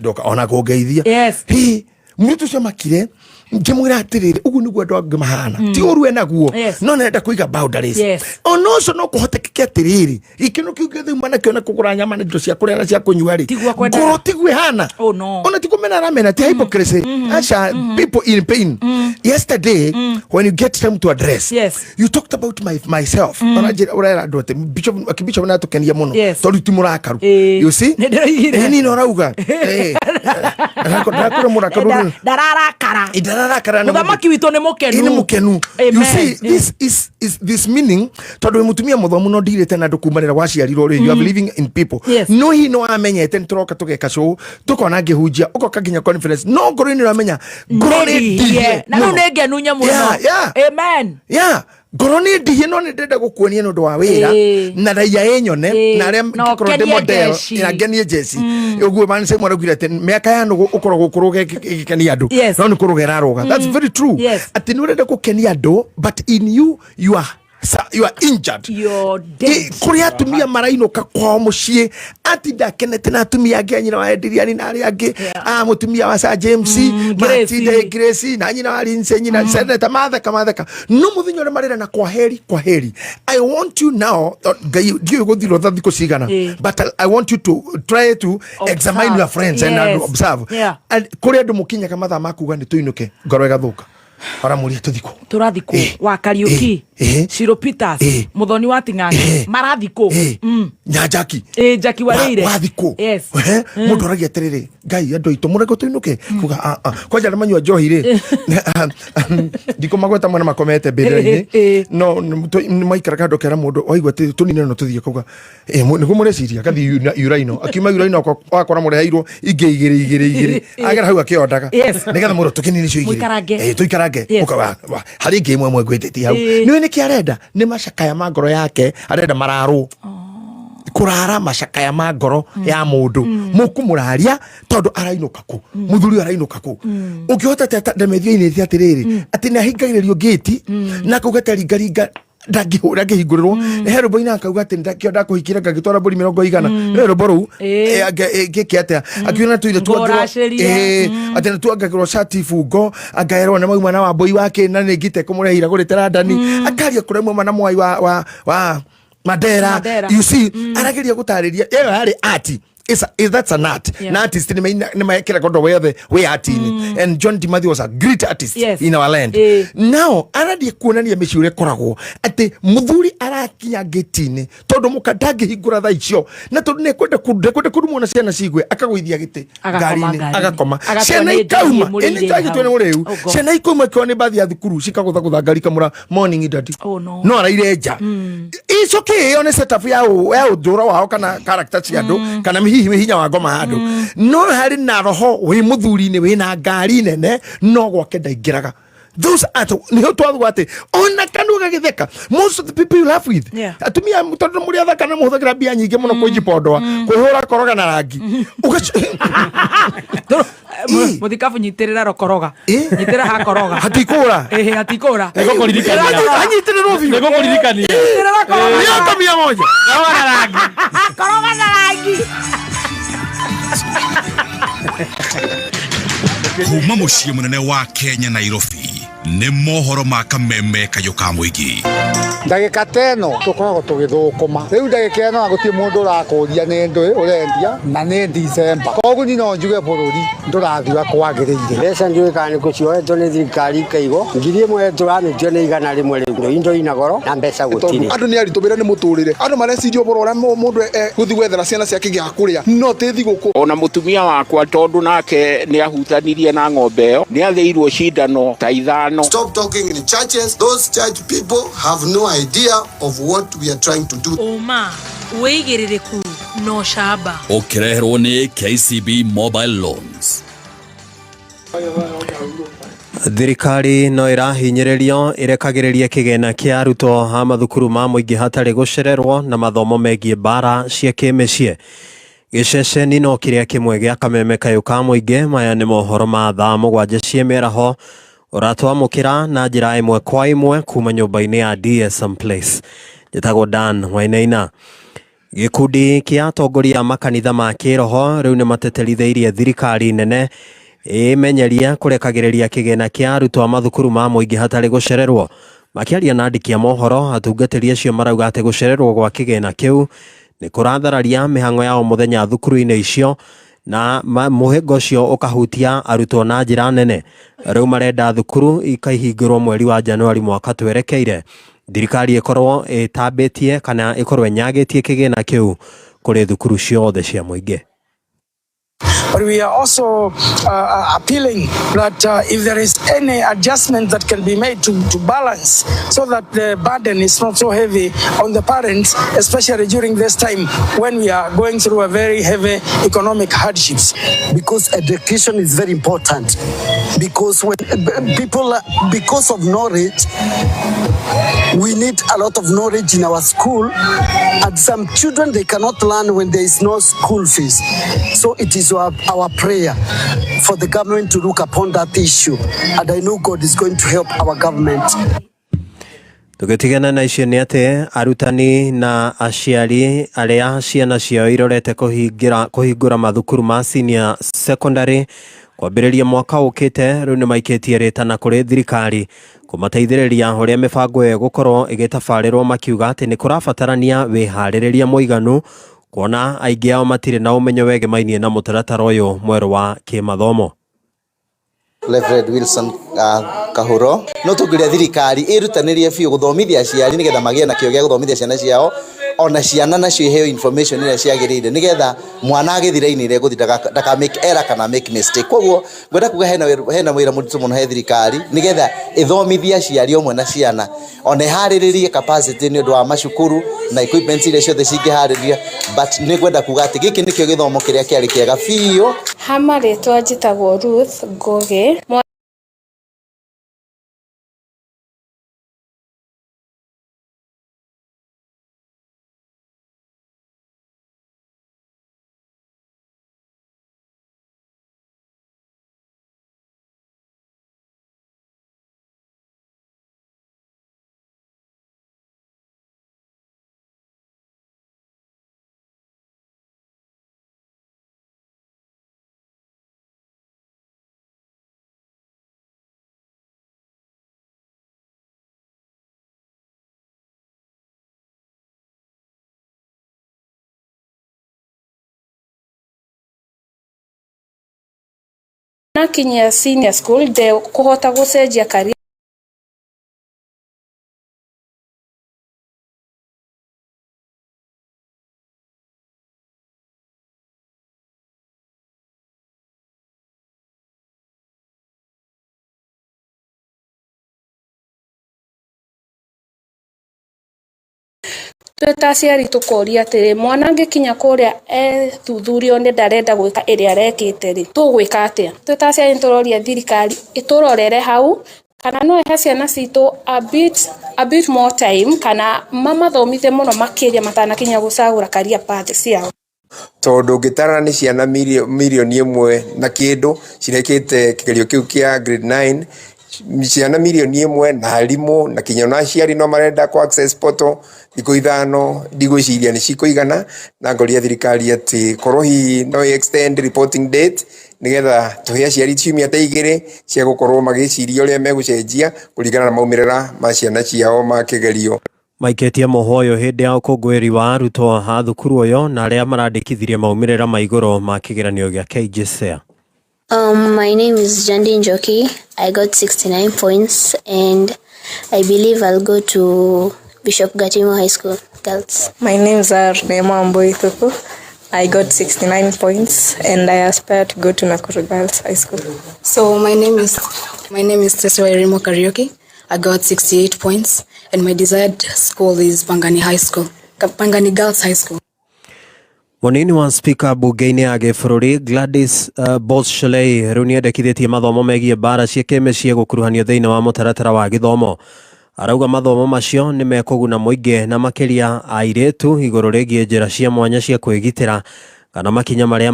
ndoka ona kungeithia hi muire tucio makire ngimwira atiriri ugu niguo andu angi mahana ti uru enaguo no nenda kuiga boundaries ono so no kuhotekeke atiriri ikino kiu githuma na kiona kugura nyama na ndo cia kuria na cia kunyua ri ngoro tigwe hana ona tikumena ramena ti hypocrisy asha people in pain. Yesterday when you get time to address you talked about myself ona jira urera ndote bishop na tukenia muno tondu ti murakaru you see ni no rauga rakora murakaru darara muthamaki witu ni mukenu. You see this meaning tondu mutumia muthomu no ndirite na ndukumanira waciarirwo ri you are believing in people no hi no amenyete nturoka tugeka show tukona ngihunjia ukoka nginya conference no ngoro ni ramenya ngoro ni na no ngenu nya muno amen ngoro ni ndihi no ni ndenda gukuonia nundu wa wira na raia enyone na aria ngikoro de model ina genie jesi uguo man se mwara gwira ten miaka ya nugu ukoro gukuruge gikenia andu no ni kurugera roga. That's very true. Ati ni urenda gukenia andu but in you are injured. You're dead. Kuri atumia marainoka kwa mucie ati ndakenete na atumia angi anyina wa Ediriani na ari angi mutumia wa Sir James Matinde Grace na anyina wa Linse nyina Seneta matheka no muthinyo re marira na kwa heri. I want you now you go through that kusigana but I want you to try to examine your friends and observe and kuri andu mukinya kamatha makuga ni tuinuke ngoro igathuka para muri turathiko wa Kariuki Shiro Peters Muthoni wa Ting'ang'i marathiko Nyajaki Jaki Wareire wathiko mundu aragia atiriri ngai andu itu murego tuinuke kuga kwaja manyua njohi ri ndiko magweta mwana makomete mbere-ini no ni maikara kando kera mundu oigwa ati tunine no tuthie kuga niguo mureciria kathi uraino akiuma uraino akora mureheirwo igiri agera hau akiondaga nigetha mundu tukinini cio igiri tuikarange ukawa hari ngi imwe gweteti hau ni ki arenda ni macakaya ma ngoro yake arenda mararo kurara macakaya ma ngoro ya mundu mukumuraria tondu arainuka ku muthuri arainuka ku ukihota tata ndemethio-ini ti atiriri ati ni ahingagiririo gate na kugata ringaringa ndangihura ngihingururwo he robo ina akauga ati ndakionda kuhikira ngagitwara mburi 100 he robo ru gikiatia akiona tuire tuagirwo ati tuagagirwo shati fungo agaerwo na mauma na wamboi wake na ni ngite kumurehira guritera ndani akaria kuremwe mana mwai wa Madera. You see arageria gutariria yeyo hari ati is that's an art an artist ni maekera kondo we artini and John Timothy was a great artist in our land now aradi kuonania meciure koragwo ati muthuri arakinya getini tondu mukadangi hingura tha icio na tondu ne kwenda kudumona ciana cigwe akagwithia gite ngari-ini agakoma ciana ikauma eni tagitwe ni mureu ciana ikauma kone bathi ya thukuru cikagutha ngari kamura morning daddy no araire nja it's okay on set up ya udura wao kana character cia andu kana hinya wa ngoma andu no hari na roho wi muthuri ni wi na ngari nene no gwake ndaingiraga Those are niho twathwa ati ona kanuga githeka. Most of the people you laugh with. Atumia mutondo muri athaka na muhuthagira bia nyingi muno kwijipondoa kwihura koroga na rangi. Muthikabu nyitirira rokoroga. Nyitira ha koroga. Hatikura. Hatikura. Ego kuririkania. Anyitire no biu. Ego kuririkania. Nyitira rokoroga. Miaka 100. Koroga na rangi. Koroga na rangi. Kuma muciĩ munene wa Kenya Nairobi nĩ mohoro ma Kameme kayũ ka mũingĩ. Ndagĩka teno tũkoragwo tũgĩthũkũma rĩu ndagĩka ĩno gũtirĩ mũndũ ũrakũria nĩ ndũĩ ũrendia na nĩ December koguo ni no njuge bũrũri ndũrathiwa kwagĩrĩire. Mbeca njũĩ kana nĩ gũciohetwo nĩ thirikari ikaigwo ngiri ĩmwe tũramĩtio nĩ igana rĩmwe rĩu indo ina goro na mbeca gũtirĩ. Andũ nĩ aritũmĩra nĩ mũtũrĩre andũ mareciria ũboro ũrĩa mũndũ gũthi gwethera ciana ciake gĩa kũrĩa no tĩ thigũkũ. Ona mũtumia wakwa tondũ nake nĩ ahutanirie na ng'ombe ĩyo nĩ athĩirwo cindano ta ithano. Stop talking in churches. Those church people have no idea of what we are trying to do. Oma, weigĩrĩrĩku no shamba. Ũkĩreherwo nĩ KCB Mobile Loans. Thirikari no ĩrahinyĩrĩrio ĩrekagĩrĩria kĩgĩna kĩa arutwo a mathukuru ma mũingĩ hatarĩ gũcererwo na mathomo megiĩ mbara cia kĩmĩciĩ. Gĩceceni no kĩrĩa kĩmwe gĩa Kameme kayũ ka mũingĩ. Maya nĩ mohoro ma thaa 7 cia mĩaraho ũratwamũkĩra na njĩra ĩmwe kwa ĩmwe kuma nyũmba-inĩ ya DSM Place. Njĩtagwo Dan Wainaina. Gĩkundi kĩa atongoria makanitha ma kĩroho rĩu nĩ mateterithĩirie thirikari nene ĩmenyeria kũrekagĩrĩria kĩgĩna kĩa arutwo a mathukuru ma mũingĩ hatarĩ gũcererwo. Makĩaria na andĩki a mohoro, atungatĩri acio marauga atĩ gũcererwo gwa kĩgĩna kĩu nĩ kũrathararia mĩhang'o ya o mũthenya thukuru-inĩ icio na mũhĩngo ũcio ũkahutia arutwo na njĩra nene. Rĩu marenda thukuru ikaihingĩrwo mweri wa Januari mwaka twerekeire. Thirikari ĩkorwo ĩtambĩtie kana ĩkorwo ĩnyagĩtie kĩgĩna kĩu kũrĩ thukuru ciothe cia mũingĩ. But we are also appealing that if there is any adjustment that can be made to balance so that the burden is not so heavy on the parents, especially during this time when we are going through a very heavy economic hardships. Because education is very important. Because when people, because of knowledge, we need a lot of knowledge in our school. And some children, they cannot learn when there is no school fees. So it is our prayer for the government to look upon that issue. And I know God is going to help our government. Tũgĩtigana na icio nĩ atĩ arutani na aciari arĩa ciana ciao irorete kũhingũra mathukuru ma senior secondary kwambĩrĩria mwaka ũkĩte rĩu nĩ maikĩtie rĩtana kũrĩ thirikari kũmateithĩrĩria ũrĩa mĩbango ĩyo gũkorwo ĩgĩtabarĩrwo, makiuga atĩ nĩ kũrabatarania wĩharĩrĩria mũiganu kuona aingĩ ao matirĩ na ũmenyo wegemainie na mũtaratara ũyũ mwerũ wa kĩmathomo. Reverend Wilson Kahuro no tũngĩria thirikari ĩrutanĩrie biũ gũthomithia aciari nĩgetha magĩe na kĩo gĩa gũthomithia ciana ciao, ona ciana nacio iheo information ĩrĩa ciagĩrĩire nĩgetha mwana agĩthira-inĩ ĩrĩa gũthi ndaka make error kana make mistake. Koguo ngwenda kuga hena wĩra mũritũ mũno he thirikari nĩgetha ĩthomithie aciari omwe na ciana, ona ĩharĩrĩrie capacity nĩ ũndũ wa macukuru na equipment iria ciothe cingĩharĩria, but nĩ ngwenda kuga atĩ gĩkĩ nĩkĩo gĩthomo kĩrĩa kĩarĩ kĩega biũ. Hamarĩtwa njĩtagwo Ruth Ngoge. Nakinya senior school de kuhota gũcenjia career. Twetaciari tukoria atĩ mwana angĩkinya kũrĩa thuthurio nĩ ndarenda gwĩka ĩrĩa arekĩte rĩ tũgwĩka atĩa. Twetaciari tũroria thirikari ĩtũrorere hau kana no ehe ciana citũ a bit more time kana mamathomithe mũno makĩria matanakinya gũcagũra career path ciao. Tondu ngĩtarana nĩ ciana mirioni ĩmwe na kĩndũ cirekĩte kĩgerio kĩu kĩa grade 9, ciana mirioni ĩmwe na arimũ na kinya na aciari no marenda ku access portal thikũ ithano, ndigwĩciria nĩ cikũigana, na ngoria thirikari atĩ korwo hihi no extend reporting date nigetha tũhe aciari ciumia ta 2 cia gũkorwo magĩciria ũrĩa megũcenjia kũringana na maumĩrĩra ma ciana ciao ma kĩgerio. Maiketie mohoyo hindi ya ũkũngũĩri wa arutwo a thukuru ũyũ na arĩa marandĩkithirie maumĩrĩra ma igũrũ ma kĩgeranio gĩa KJSEA. My name is Jandi Njoki. I got 69 points and I believe I'll go to Bishop Gathemba High School, girls. My name is Neema Mboituku. I got 69 points and I aspire to go to Nakuru Girls High School. So my name is Stacy Karaoke. I got 68 points and my desired school is Pangani High School, Pangani Girls High School. Munini wa speaker bunge-inĩ ya gĩbũrũri Gladys Bolshelei rĩu nĩendekithĩtie mathomo megiĩ mbara cia kĩmĩciĩ gũkuruhanio thĩinĩ wa mũtaratara wa gĩthomo. Arauga mathomo macio nĩ mekũguna mũingĩ na makĩria airĩtu igũrũ rĩgiĩ njĩra cia mwanya cia kwĩgitĩra kana makinya marĩa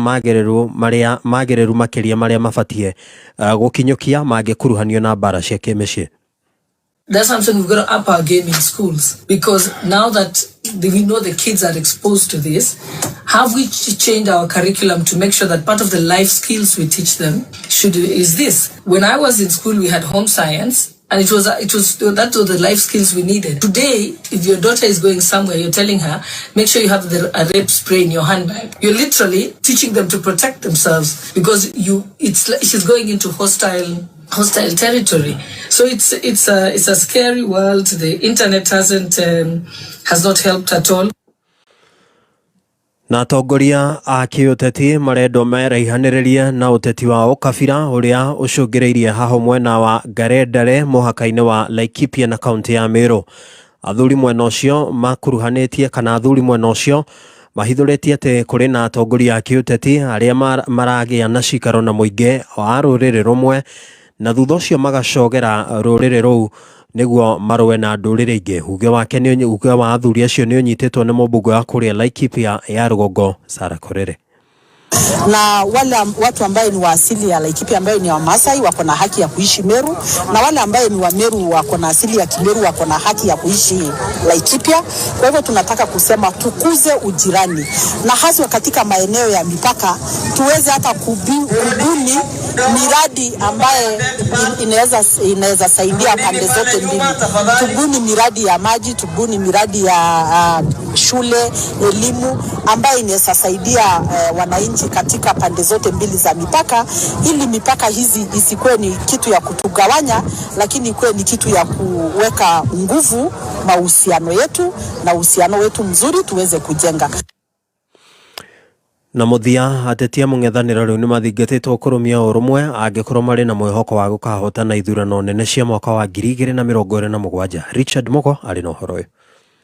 magĩrĩru makĩria marĩa mabatie gũkinyũkia mangĩkuruhanio na mbara cia kĩmĩciĩ. That's what I'm saying, we've got to up our game in schools, because now that we know the kids are exposed to this, have we changed our curriculum to make sure that part of the life skills we teach them is this? When I was in school, we had home science, and that was the life skills we needed. Today, if your daughter is going somewhere, you're telling her, make sure you have a rape spray in your handbag. You're literally teaching them to protect themselves, because she's going into hostile territory. So it's a scary world. The internet has not helped at all. Na atongoria a kĩũteti marendwo meraihanĩrĩrie na ũteti wa ũkabira ũrĩa ũcũngĩrĩirie haho mwena wa Garendare mũhaka-inĩ wa Laikipia na kaunti ya Meru. Athuri mwena ũcio makuruhanĩtie kana athuri mwena ũcio mahithũrĩtie atĩ kũrĩ na atongoria a kĩũteti arĩa maragĩa na cikaro na mũingĩ wa rũrĩrĩ rũmwe na thutha ũcio magacogera rũrĩrĩ rũu nĩguo marũe na ndũrĩrĩ ingĩ. Uge wa athuri acio nĩ ũnyitĩtwo nĩ mũmbunge wa kũrĩa Laikipia ya rũgongo Sarah Korere. Na wale watu ambaye ni wa asili ya Laikipia ambaye ni wa Masai wako na haki ya kuishi Meru, na wale ambaye ni wa Meru wako na asili ya Kimeru wako na haki ya kuishi Laikipia. Kwa hivyo tunataka kusema tukuze ujirani, na haswa katika maeneo ya mipaka tuweze hata kubuni miradi ambaye inaweza saidia pande zote mbili. Tubuni miradi ya maji, tubuni miradi ya shule, elimu ambaye inaweza saidia wananchi katika pande zote mbili za mipaka, ili mipaka hizi isikuwe ni kitu ya kutugawanya, lakini ikuwe ni kitu ya kuweka nguvu mahusiano yetu, na uhusiano wetu mzuri tuweze kujenga. Na muthia atetia mũng'ethanĩro rĩu nĩ mathingatĩtwo kũrũmia ũrũmwe angĩkorwo marĩ na mwĩhoko wa gũkahotana ithurano nene cia mwaka wa 2027. Richard Moko arĩ na ũhoro ũyũ.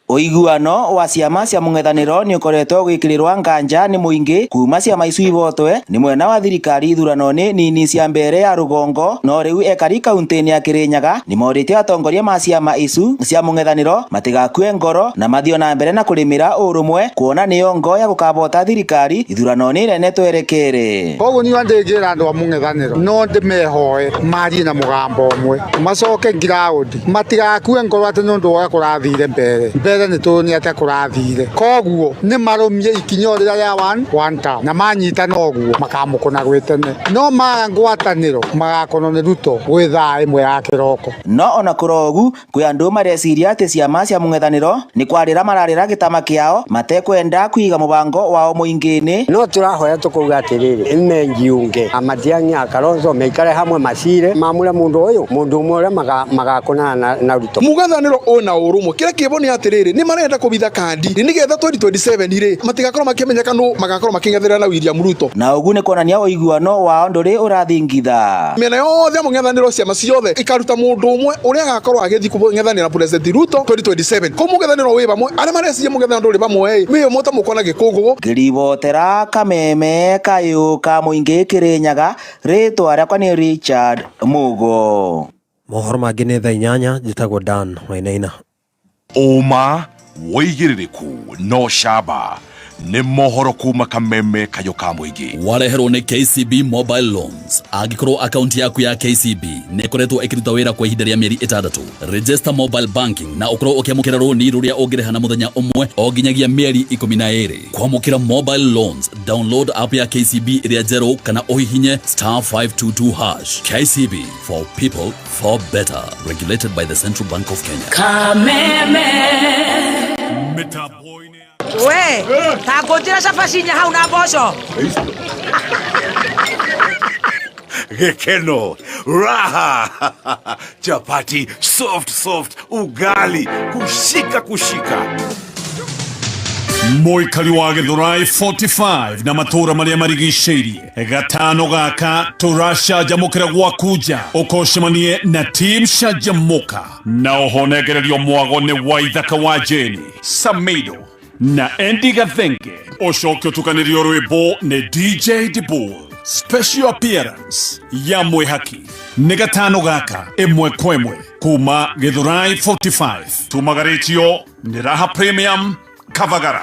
Uiguano wa ciama cia mũng'ethanĩro nĩ ũkoretwo gwĩkĩrĩrwo nganja nĩ mũingĩ kuma ciama icu ibotwe nĩ mwena wa thirikari ithurano-inĩ nini cia mbere ya rũgongo, no rĩu ekari kaunti-inĩ ya Kĩrĩnyaga nĩ morĩte atongoria ma ciama icu cia mũng'ethanĩro matigakue ngoro na mathio na mbere na kũrĩmĩra ũrũmwe, kuona nĩyo ngo ya gũkabota thirikari ithurano-inĩ nene twerekere. Koguo niĩ ndĩngĩra andũ a mũng'ethanĩro no ndĩmehoe marie na mũgambo ũmwe, macoke ground, matigakue ngoro atĩ nĩ ũndũ wa kũrathire mbere nĩ tũni ate kũrathire. Koguo nĩ marũmie ikinyo rĩrĩa rĩa one time na manyita noguo makamũkũna gwĩtene, no maga ngwatanĩro magakorwo nĩ Ruto gwĩ thaa ĩmwe ya kĩroko. No ona kũrogu kwĩ andũ mareciria atĩ ciama cia mũng'ethanĩro nĩ kwarĩra mararĩra gĩtama kĩao matekwenda kũiga mũbango wao mũingĩ-inĩ. No tũrahoya tũkauga atĩrĩrĩ menjiunge Amatiang'i a Kalonzo meikare hamwe macire mamũre mũndũ ũmwe ũrĩa magakũnana na Ruto. Mũng'ethanĩro ũna ũrũmwe kĩrĩa kĩboni atĩrĩrĩ nĩ marenda kũbitha kandi nĩgetha 2027 rĩ matigakorwo makĩmenyeka no magakorwo makĩng'etherera na William Ruto. Na ũguo nĩ kuonania ũiguano wao ndũrĩ ũrathingitha. Mĩena yothe ya mũng'ethanĩro ciama ciothe ikaruta mũndũ ũmwe ũrĩa agakorwo agĩthiĩ kũng'ethanĩra na President Ruto 2027. Ko mũng'ethanĩro wĩ bamwe arĩa mareciria mũng'ethanĩro ndũrĩ bamwe mĩyo mota mũkona gĩkũngũ. Ngĩribotera Kameme kayũ ka mũingĩ Kĩrĩnyaga, rĩtwa rĩakwa nĩ Richard Mugo. mohoro mangĩ nĩ thaa 8 njĩtagwo Dan Wainaina. Uma woigĩrĩrĩku no shaba nĩ mohoro kuma Kameme kayoka mũingĩ. Wareherwo nĩ KCB Mobile Loans. Angĩkorwo akaunti yaku ya KCB nĩ ĩkoretwo ĩkĩruta wĩra kwa ihinda rĩa mĩeri 6, register mobile banking na ũkorwo ũkĩamũkĩra rũni rũrĩa ũngĩrĩha na mũthenya ũmwe o nginyagia mĩeri 12. Kwamũkĩra mobile loans, download app ya KCB ĩrĩa njerũ kana ũhihinye *522#. KCB, for people, for better. Regulated by the Central Bank of Kenya. Kameme. We, takujira shafashinya hauna bosho. Gekeno, raha, chapati, soft, ugali, kushika. Moikari wa Githurai 45 na matura maria marigicĩirie gatano gaka tũracanjamũkĩra gwakuja ũkoshemanie na team Shajamoka na ũhonegererio mwago nĩ Waithaka wa Jeni Samido na Andy Gathenge ũcoke ũtukanĩrio rwĩmbo nĩ DJ Dibul. Special appearance ya mwĩhaki nĩ gatano gaka ĩmwe kwa ĩmwe kuma Githurai 45 tumagarĩtio nĩ Raha Premium Kavagara.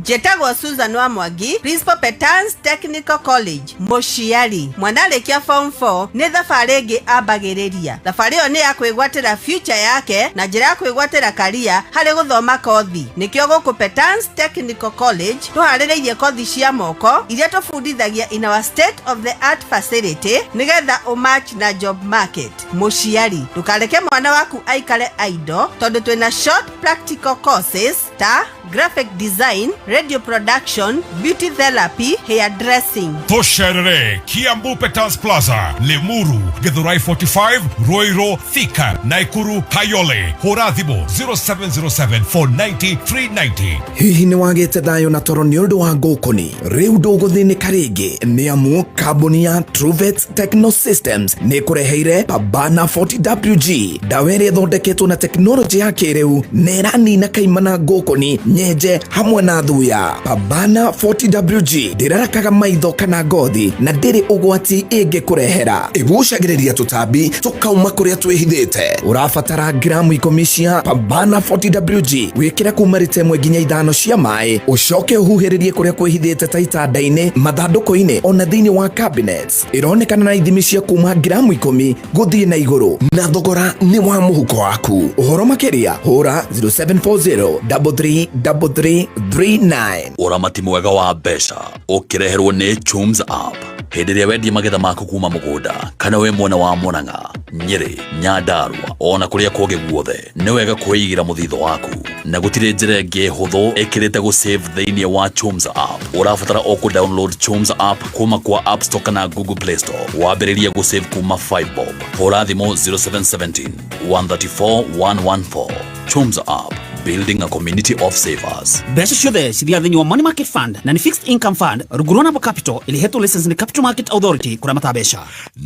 Jetagwo Susan wa Mwangi, Principal Petans Technical College, Moshiari. Mwana arĩkia form 4 nĩ thabarĩ ĩngĩ ambagĩrĩria. Thabarĩ ĩyo nĩ ya kwĩgwatĩra future yake na njĩra ya kwĩgwatĩra career harĩ gũthoma kothi. Nĩkĩo gũkũ Petans Technical College tũharĩrĩirie kothi cia moko iria tũbundithagia in our state of the art facility nĩgetha ũmatch na job market. Moshiari, ndũkareke mwana waku aikare idle tondũ twĩna short practical courses ta graphic design, radio production, beauty therapy, hairdressing. Tosherere, Kiambu Petans Plaza, Lemuru, Githurai 45, Roiro, Thika, Naikuru, Kayole, Horathimo, 0707-490-390. Hihi nĩ wagĩte thayũ na toro nĩ ũndũ wa ngũkũni rĩu ndũgũthĩnĩka rĩngĩ nĩ amu kambuni ya Truvet Techno Systems nĩ kũreheire Pabana 40WG ndawa ĩrĩa ĩthondeketwo na tekinoronjĩ ya kĩrĩu nĩ ĩranina kaimana ngũkũni nyenje hamwe na thuya. Pabana 40WG ndĩrarakaga maitho kana ngothi na ndĩrĩ ũgwati ĩngĩkũrehera. Ĩgucagĩrĩria tũtambi tũkauma kũrĩa twĩhithĩte. Ũrabatara gramu 10 cia Pabana 40WG wĩkĩra kuma rita 1 nginya 5 cia maĩ ũcoke ũhuhĩrĩrie kũrĩa kwĩhithĩte ta itanda-inĩ, mathandũkũ-inĩ ona thĩinĩ wa cabinets. Ĩronekana na ithimi cia kuma gramu 10 gũthiĩ na igũrũ na thogora nĩ wa mũhuko waku. Ũhoro makĩria hũra 0740333339. Ũramati mwega wa mbeca ũkĩreherwo nĩ Chums app. Hĩndĩ ĩrĩa wendia magetha maku kuma mũgũnda kana we mwena wa Mũrang'a, Nyeri, Nyandarua ona kũrĩa kũngĩ guothe nĩ wega kwĩigĩra mũthitho waku na gũtirĩ njĩra ĩngĩ hũthũ ĩkĩrĩte gũsave thĩinĩ wa Chums app. Ũrabatara o kũdownload Chums app kuma kwa App Store kana Google Play Store. Wambĩrĩrie gũsave kuma 5 bob. Hũra thimũ 0717 134 114. Chums app, building a community of savers. Mbeca ciothe cithiaga thĩinĩ wa Money Market Fund na nĩ Fixed Income Fund rungu rwa Capital ĩrĩhetwo license nĩ Capital Market Authority kũramata mbeca.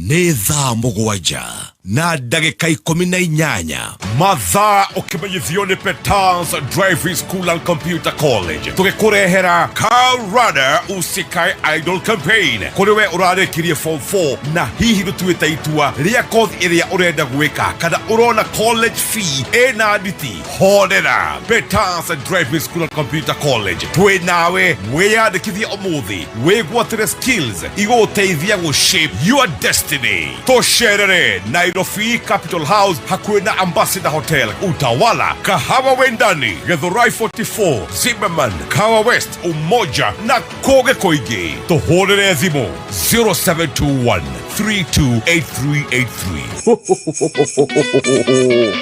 Nĩ thaa mũgwanja na ndagĩka 18 mathaa ũkĩmenyithio nĩ Petans Driving School and Computer College tũgĩkũrehera Karada Usikae Idol Campaign. Kũrĩ we ũrarĩkirie form 4 na hihi ndũtuĩte itua rĩa kothi ĩrĩa ũrenda gwĩka kana ũrona college fee ĩna nditi, horera Petans Driving School and Computer College. Twĩ nawe wĩyandĩkithie ũmũthĩ wĩgwatĩre skills igũgũteithia gũshape your destiny. Tũcerere Nairobi Capital House hakuhĩ na Ambassador Hotel, Utawala, Kahawa Wendani, Githurai 44, Zimmerman, Kawa West, Umoja na kũngĩ kũingĩ. Tũhũrĩre thimũ 0721 328383.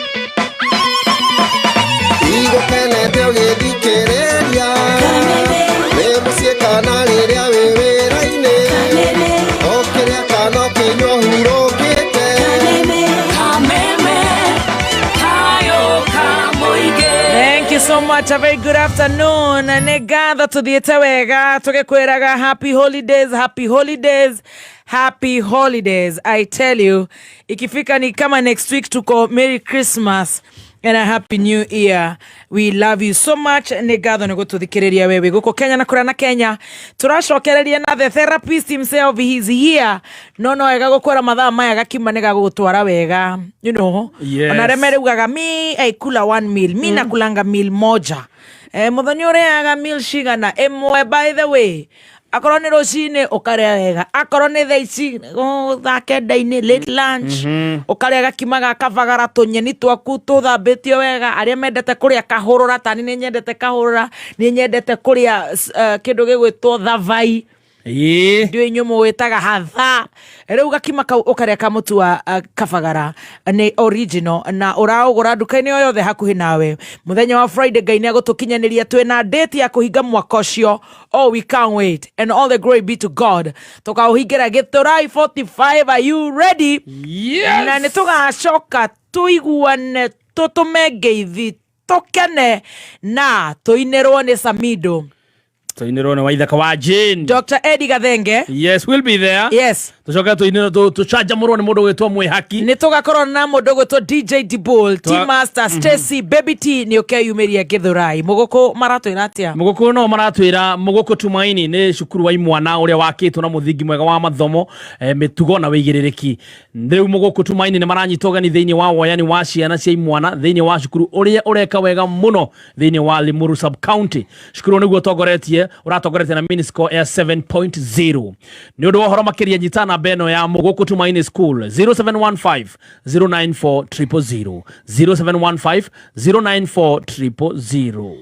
Igũkenete ũgĩthikĩrĩria nĩ mũciĩ kana rĩrĩa wĩ wĩra-inĩ o kĩrĩa kana kĩnyua hurũkĩte. Thank you so much. A very good afternoon. Nĩ ngatho tũthiĩte wega tũgĩkwĩraga happy holidays, happy holidays. happy holidays. I tell you, ikifika ni kama next week tuko Merry Christmas and a happy new year. We love you so much. Negatho ni gututhikiriria wewe guko Kenya na kura na Kenya. Turacokereria na the therapist himself, he's here. No ega gukora mathaa maya gakima nega gutwara wega, you know. Yes. Onaremere ugaga mi aikula 1 meal, mi nakulanga meal moja. Muthoni ureaga meal shigana emwe, by the way. Akorwo ni rucini ukaria wega, akorwo ni thaici thakenda-ini late lunch ukaria gakima gakavagara tunyeni twaku tuthambitio wega. Aria mendete kuria kahurura, tani ni nyendete kahurura, ni nyendete kuria kindu gigwitwo thavai. Ndio inyumu wetaga hatha. Rĩu gakima kau ukaria kamutu wa kavagara ni original na uraugura nduka-ini yothe hakuhi nawe. Muthenya wa Friday Ngai niagutukinyaniria twina date ya kuhinga mwaka ucio. Oh, we can't wait, and all the glory be to God. Tukauhingira Githurai 45. Are you ready? Yes. Na nitugacoka tuiguane, tutume ngeithi, tukene na tuinirwo ni Samido. So inirone waithaka wa Jane. Dr. Eddie Gathenge. Yes, we'll be there. Yes. Tucoka tuchaja murwo ni mundu gwitwo mwihaki. Nitugakorwo na mundu gwitwo DJ Dibul, Team Master, Stacy, Baby T ni ukeyumiria Githurai. Muguku maratwira atia? Muguku no maratwira Muguku Tumaini ni cukuru wa imwana uria wakitwo na muthingi mwega wa mathomo, mitugo na wigiririki. Riu Muguku Tumaini ni maranyitogani thiini wa woyani wa ciana cia imwana thiini wa cukuru uria ureka wega muno thiini wa Limuru sub county. Cukuru niguo togoretie uratogoretie na mini score ya 7.0. Ni undu wohoro makiria nyitana beno ya Muguku Tumaini School 0715 094 000 0715 094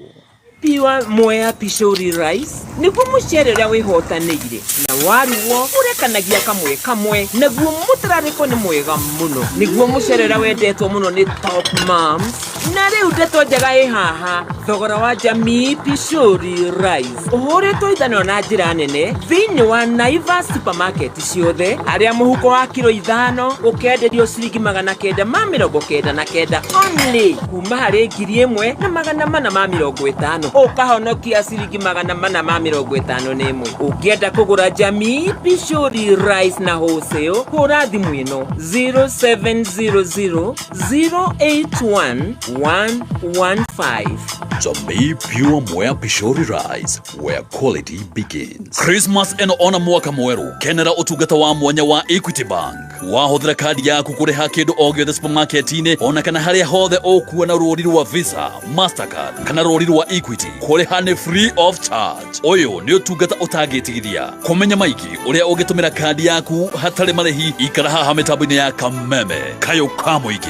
Piwa moya pishori rice niguo mucere uria wihotanire na waruo urekanagia kamwe naguo mutarariko ni mwega muno niguo mucere uria wendetwo muno ni Top Moms na riu ndeto njega i haha thogora wa jamii pishori rice uhoretwo ithano na njira nene thiini wa Naivas supermarket ciothe aria muhuko wa kilo 5 ukenderio ciringi 999 only kuma hari 1,450 ukahonokia ciringi 450 ukienda kugura jamii pishori rice na wholesale hura thimu ino 0700 081 115. Jamii Pure Moya Pishori Rice, where quality begins. Christmas and ona mwaka mweru kenera utugata wa mwanya wa Equity Bank. Wahothera kadi yaku kuriha kindu o giothe supermarket-ini ona kana haria hothe okuwa na rũri rwa Visa, Mastercard kana rũri rwa Equity kuriha ni free of charge. Oyo ni utugata utagitigithia. Kumenya maiki uria ungitumira kadi yaku hatari marehi ikara haha mitambo-ini ya Kameme kayo kamuigi.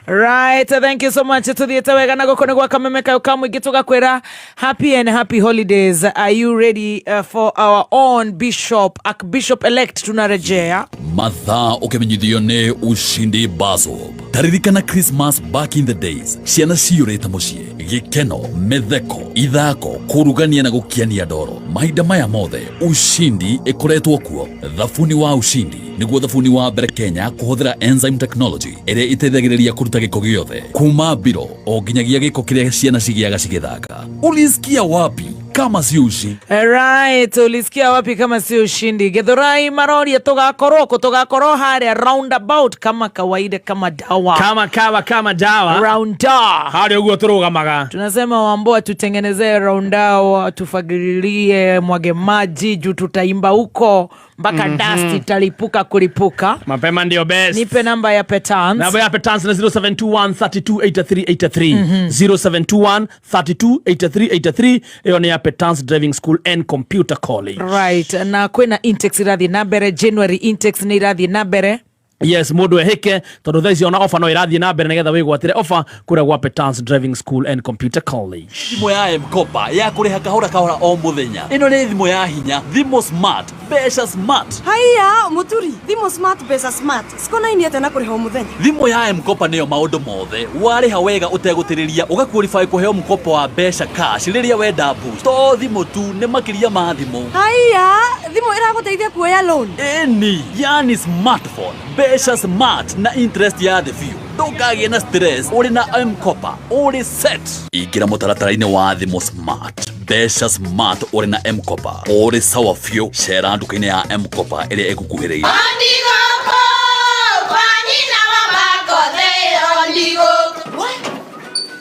Right, thank you so much to the etawega na gukone gwa Kameme kayo kamuigi tugakwira happy and happy holidays. Are you ready for our own bishop, Archbishop elect tunarejea? Mathaa ukimenyithio ni Ushindi Bazo. Taririkana Christmas back in the days. Ciana ciureta mucie, gikeno, metheko, ithako, kurugania na gukiania ndoro. Mahinda maya mothe Ushindi ikoretwo kuo. Thabuni wa Ushindi niguo thabuni wa mbere Kenya kuhuthira enzyme technology iria iteithagiriria kuruta giko giothe kuma biro o nginyagia giko kiria ciana cigiaga cigithaka. Ulisikia wapi kama si Ushindi? Right, ulisikia wapi kama si Ushindi? Githurai maroria tugakorwo haria roundabout kama kawaida, kama dawa kama dawa rounda haria uguo turugamaga. Tunasema Wamboa tutengenezee roundao, tufagililie, mwage maji juu tutaimba huko mpaka dust italipuka kulipuka. Mapema ndio best. Nipe namba ya petans. Namba ya petans na 0721 328383 0721 328383. Hiyo ni ya Petans Driving School and Computer College. Right, na kwena intakes irathi nambere, January intakes ni irathi nambere. Yes, mundu ehike tondu thaici ona offer no irathie na mbere nigetha wigwatire offer kura gwa Petans Driving School and Computer College. Thimo ya M-Kopa ya kuriha kahora o muthenya. Ino ni thimo ya hinya, thimo smart, besha smart. Haiya Muthuri, thimo smart besha smart. Sikona ini atena kuriha o muthenya. Thimo ya M-Kopa niyo maundu mothe. Wariha wega utegutiriria ugaqualify kuheo mkopo wa besha cash riria wenda boost. To thimo tu ne makiria ma thimo. Haiya, thimo iraguteithia kuoya loan. Eni, yani smartphone. Besha smart na interest ya the few. Ndũkagĩe na stress, uri na M-Kopa, uri set. Ingira mũtaratara-inĩ wa thimo smart. Besha Smart uri na M-Kopa uri sawa fyo shera nduka-inĩ ya M-Kopa ĩrĩa ĩgũkuhĩrĩirie.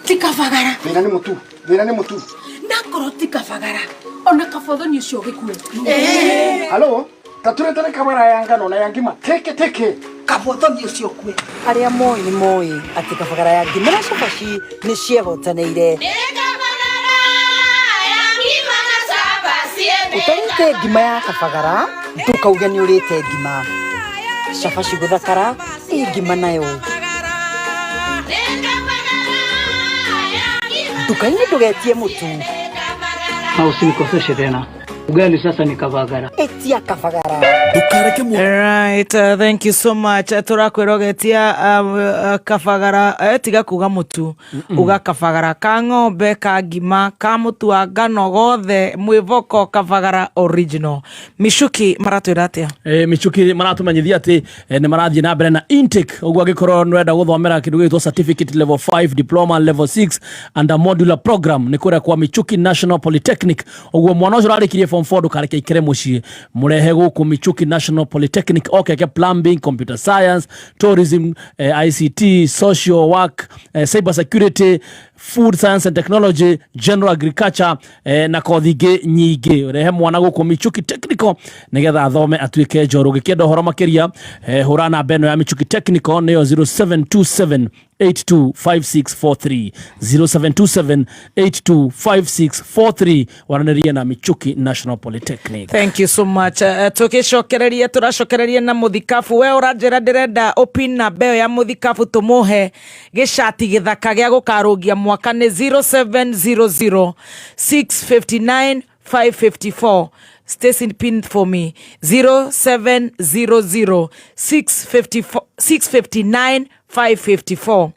Tikavagara. Wĩra nĩ mũtu. Nakorwo tikavagara. Ona kabodhoni ũcio gĩkue. Halo, taturetane kamera ya ngano na ya ngima. Teke. Kabodhoni ũcio kue. Arĩa moĩ nĩ moĩ atĩ kabagara ya ngima na cabaci nĩ ciĩhotanĩire. Ũtarĩte ngima ya kabagara, ndũkauge nĩ ũrĩte ngima. Cabaci gũthakara, ngima nayo. Duka-inĩ ndũgetie mũtu. Usinikoseshe tena. Ugali sasa ni kavagara. Etia kavagara. Right, thank you so much. Turakwirogetia kavagara tiga kuga mutu uga kavagara ka ng'ombe ka ngima ka mutu wa ngano gothe mwivoko kavagara original. Michuki maratwira atia? Michuki maratumenyithia ati ni marathie na mbere na intake ugwa gikorwo nwenda guthomera kindu gitwo certificate level 5 diploma level 6 and a modular program ni kuria kwa Michuki National Polytechnic ugwa mwana ucio rarikirie form 4 dukareke ikere mucii murehe guku Michuki National Polytechnic okeke plumbing, computer science, tourism, ICT, social work, cyber security, food science and technology, general agriculture na kothi ingĩ nyingĩ. Rehe mwana guku Michuki Technical nigetha athome atuĩke njoru. Gĩkĩenda ũhoro makĩria hũra namba ĩno ya Michuki Technical nĩyo 0727 825643 0727 825643 wananeria na Michuki National Polytechnic. Thank you so much. Turacokereria na muthikafu we uranjira ndirenda opin na beo ya muthikafu tumuhe gicati githaka gya gukarungia mwaka ni 0700 659 554. Stacy pin for me 0700 659 554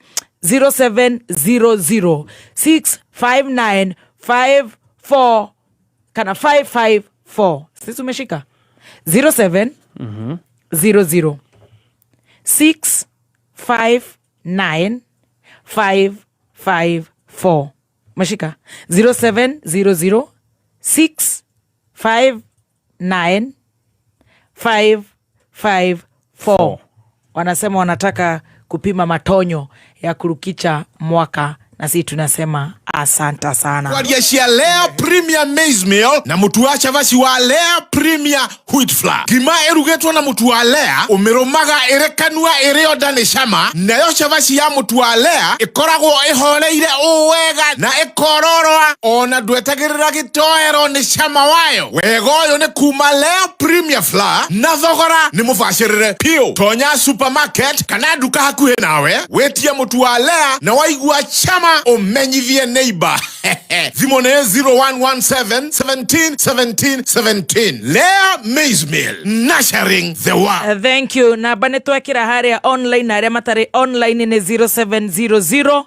0700 659 54 kana 554. Sisi umeshika 07 00 659 554. Umeshika 0700 659 554. Wanasema wanataka kupima matonyo ya kurukicha mwaka na sisi tunasema asanta sana. Wadia cia Lea Premier Maize Meal na mutu wa chavasi wa Lea Premier Wheat Flour. Gima erugetwo na mutu wa Lea umirumaga irekanua irio ndani cama, nayo chavasi ya mutu wa Lea ikoragwo ihoreire uwega na ikororwa ona ndwetagirira gitoero ni cama wayo. Wego yo ni kuma Lea Premier Flour na thogora ni mubashirire pio. Tonya supermarket kana duka hakuhe nawe wetia mutu wa Lea na waigua chama umenyithie neighbor. Thimone 0117 17 17 17. Lea Maize Meal, nurturing the world. Thank you. Na banetwekira haria online na aria matari online ni 0700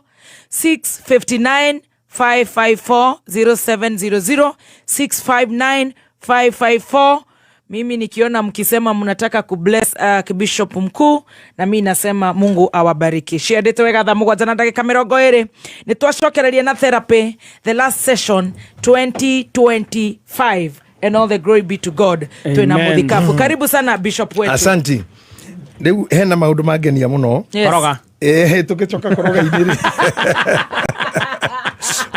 659 554 0700 659 554. Mimi nikiona mkisema mnataka kubless Bishop mkuu na mimi nasema Mungu awabariki. Share date wega tha mugwanja na ndagika 20 ni twacokereria na therapy the last session 2025 and all the glory be to God. Twina muthikafu. Karibu sana Bishop wetu. Asante. Leo hena maundu magenia muno. Koroga. Tukicoka koroga igiri.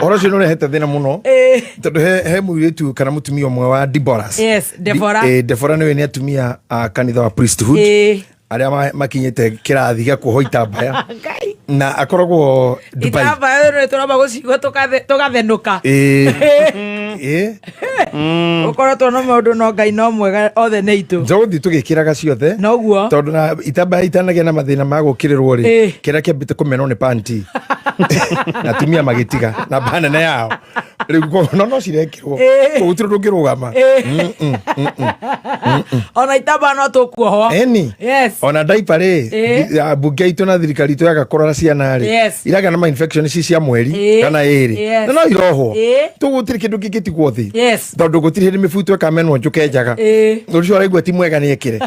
Ora cino ne hete thina muno. Tondu he muiritu kana mutumia umwe wa Deborah. Yes, Deborah. Deborah niwe ni atumia kanitha wa priesthood. Aria makinyete kirathi gya kuhoita baya. Na akoragwo Dubai. Itaba ero turaba gucigwa tugathenuka. Ukora tono maundu no Ngai no mwega othe ne itu. Njothi tugikiraga ciothe. Noguo. Tondu na itaba itanagia na mathina ma gukirirwo ri. Kira kiambite kumenwo ni panty. Natumia magitiga na bana na yao. Riu no cirekirwo. Utiro ndungirugama. Ona itaba no tukuoho. Yes. Ona diaper bunge itu na thirikari itu yagakorora ciana ri. Iraga na infection ici cia mweri kana iri. No iroho. Tugutiri kindu gigitigwo thi. Tondu gutiri hindi mifuto kamenwo njuke njaga. Ucio araigua ti mwega ni ekire.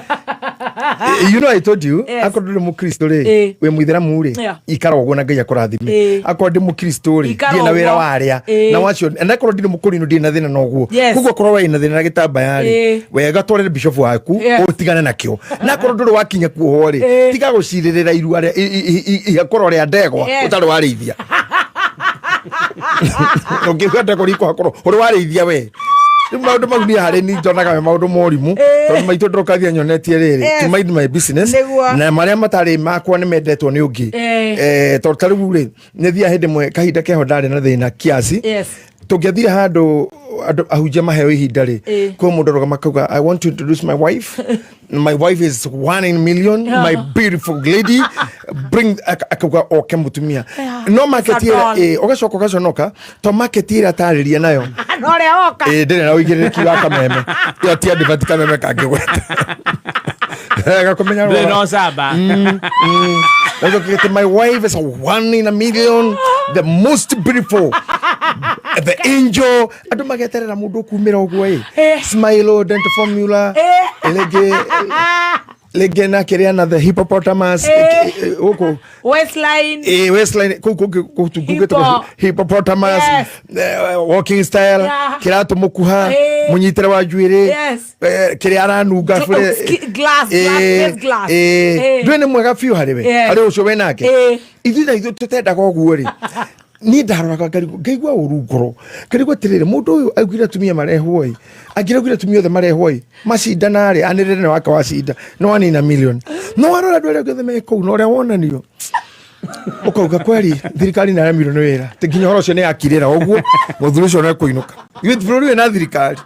You know I told you akorwo ndi mukristo ri we muitheramu ri ikarogwo na Ngai akurathime akorwo ndi mukristo ri ndi na wira waria na wacio na akorwo ndi mukurino ndi na thina noguo kugo korwo we na thina na gitambaya ri wega twarire bishop waku utigane nakio na akorwo nduri wakinya kuo ri tiga guciririra irua ria akorwo ria ndegwa utari warithia ngikenda kuriko akorwo uri warithia we maundu mau ni hari ni njonaga maundu morimu tondu maitu ndokathia nyonetie riri to mind my business na maria matari makwa ni mendetwo ni ungi tondu tariu ri ni thia hindi mwe kahinda keho ndari na thina kiasi tungiathire handu ahunjia maheo ihinda ri kwa mundu roga makauga I want to introduce my wife. My wife is 1 in a million, my beautiful lady. Bring akauga oke mutumia no marketira ogacoka ogaconoka to marketira atariria nayo no le oka ndire na uigiriki wa Kameme yo tia ndivati Kameme kangigweta gakomenya no saba my wife is 1 in a million, the most beautiful, the angel. Adu mageterera mundu kumira ogwo smile dent formula legena keriana the hippopotamus oko waistline waistline kutugugeto hippopotamus walking style kirato mukuha munyitere wa juire kiriana nuga fure glass dwene mwega fiu hariwe ari ucio wenake ithida ithu tutenda gogwo ri ni ndarora ngaigwa urugoro karigwa tirire mundu uyu augire tumia marehwo agire tumia othe marehwo macindana ri anirire ne waka wacinda no 1 in a million no arora ndwere Gathemba kou no ria wonanio ukauga kweri thirikari na ramiro no wira tinginya horo cio ni akirira ogwo muthuru cio no kuinuka youth bro na thirikari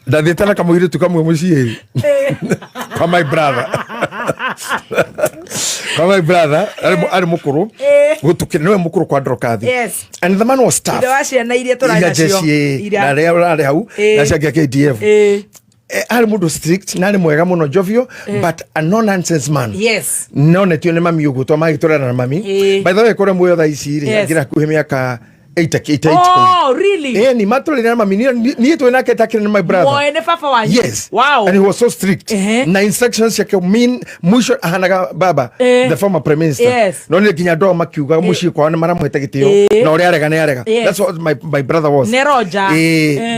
ndathitana kamwire tukamwe muciiri kwa my brother ari mukuru gutukire niwe mukuru kwa Drokathi and the man was tough na iria turainacio na rare hau na cia KDF ari mundu strict na ari mwega muno jovial but a no nonsense man none tio ne mami uguto magitorana na mami by the way kore muyo tha ici ri ngira kuhe miaka 88. Oh, really? Ni matoli na mami ni to na ketakire na my brother. Moene papa wa. Yes. Wow. And he was so strict. Na instructions yake mwisho ahanaga baba the former prime minister. Yes. No ni kinya do makiuga mushi kwa na mara mwete gitio. Na uri arega ne arega. That's what my brother was. Neroja.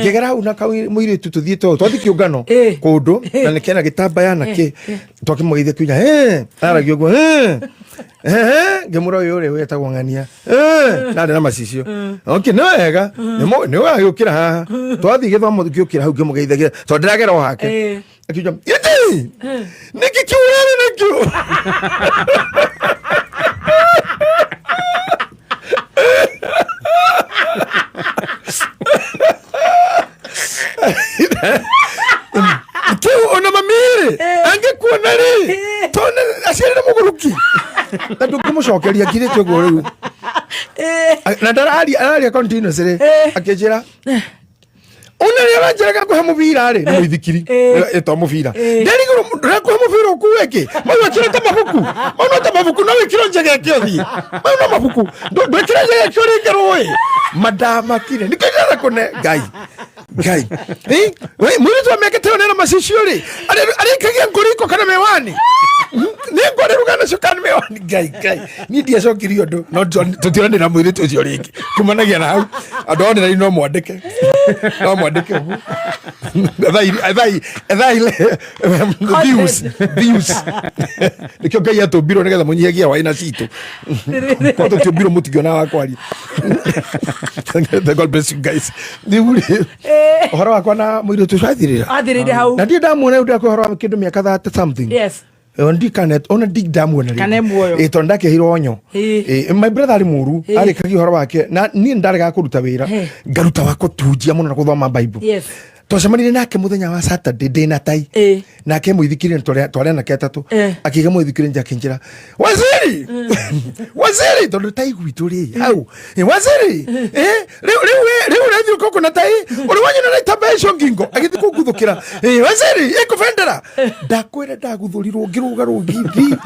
Gegera una ka muire tututhie to kiugano kundu na nikena gitambaya na ki tokimoithie kunya aragio go gemuro yore wetagwo ngania na ndana macicio okay no wega ni wa yukira ha twathi githomo giukira hau ngimugeithagia to ndiragera o hake akiuja yeti niki kiurere nakio ona mamire angekuona ri tone aciarire muguruki na ndukumucokeria ngirite uguo riu na arari continuous ri akijira una ri aranjeraga kuhe mubira ri ni muithikiri eto mubira nderigoro kuhe mubira okuweke mau akireta mabuku no wikiro njege kiothi mau no mabuku ndwikira njege kio ringeroi madama kire nikagera kone gai mwiri tu ameketeo nena masishio ri ari kagia nguriko kana mewani ningore rugana shokana mewani gai ni dia shokirio ndo no tutirane na mwiri tu cio ringi kumanagia na hau adone na no mwandike ugu views nikio ngai atubiro nigetha munyihagia waina citu kwa tutubiro mutigio na wakwari God bless you guys ohoro wakwa na mwiri tu athirire hau na ndio ndamuona ndio akoro kindu miaka 30 something ondi kanet ona dig damuona ri tonda hiro onyo my brother ari muru ari kagi horo wake na ni ndarega kuruta wira ngaruta wako tujia muno na kuthoma bible twacemanire nake muthenya wa Saturday ndina tai nake muithikire tware na ketatu akiga muithikire njakinjira waziri waziri tondu tai gwitu ri au waziri riu rethi koko na tai uri wanyu na tabesho ngingo agithi kuguthukira waziri ikuvendera ndakwire ndaguthurirwo ngiruga rugithi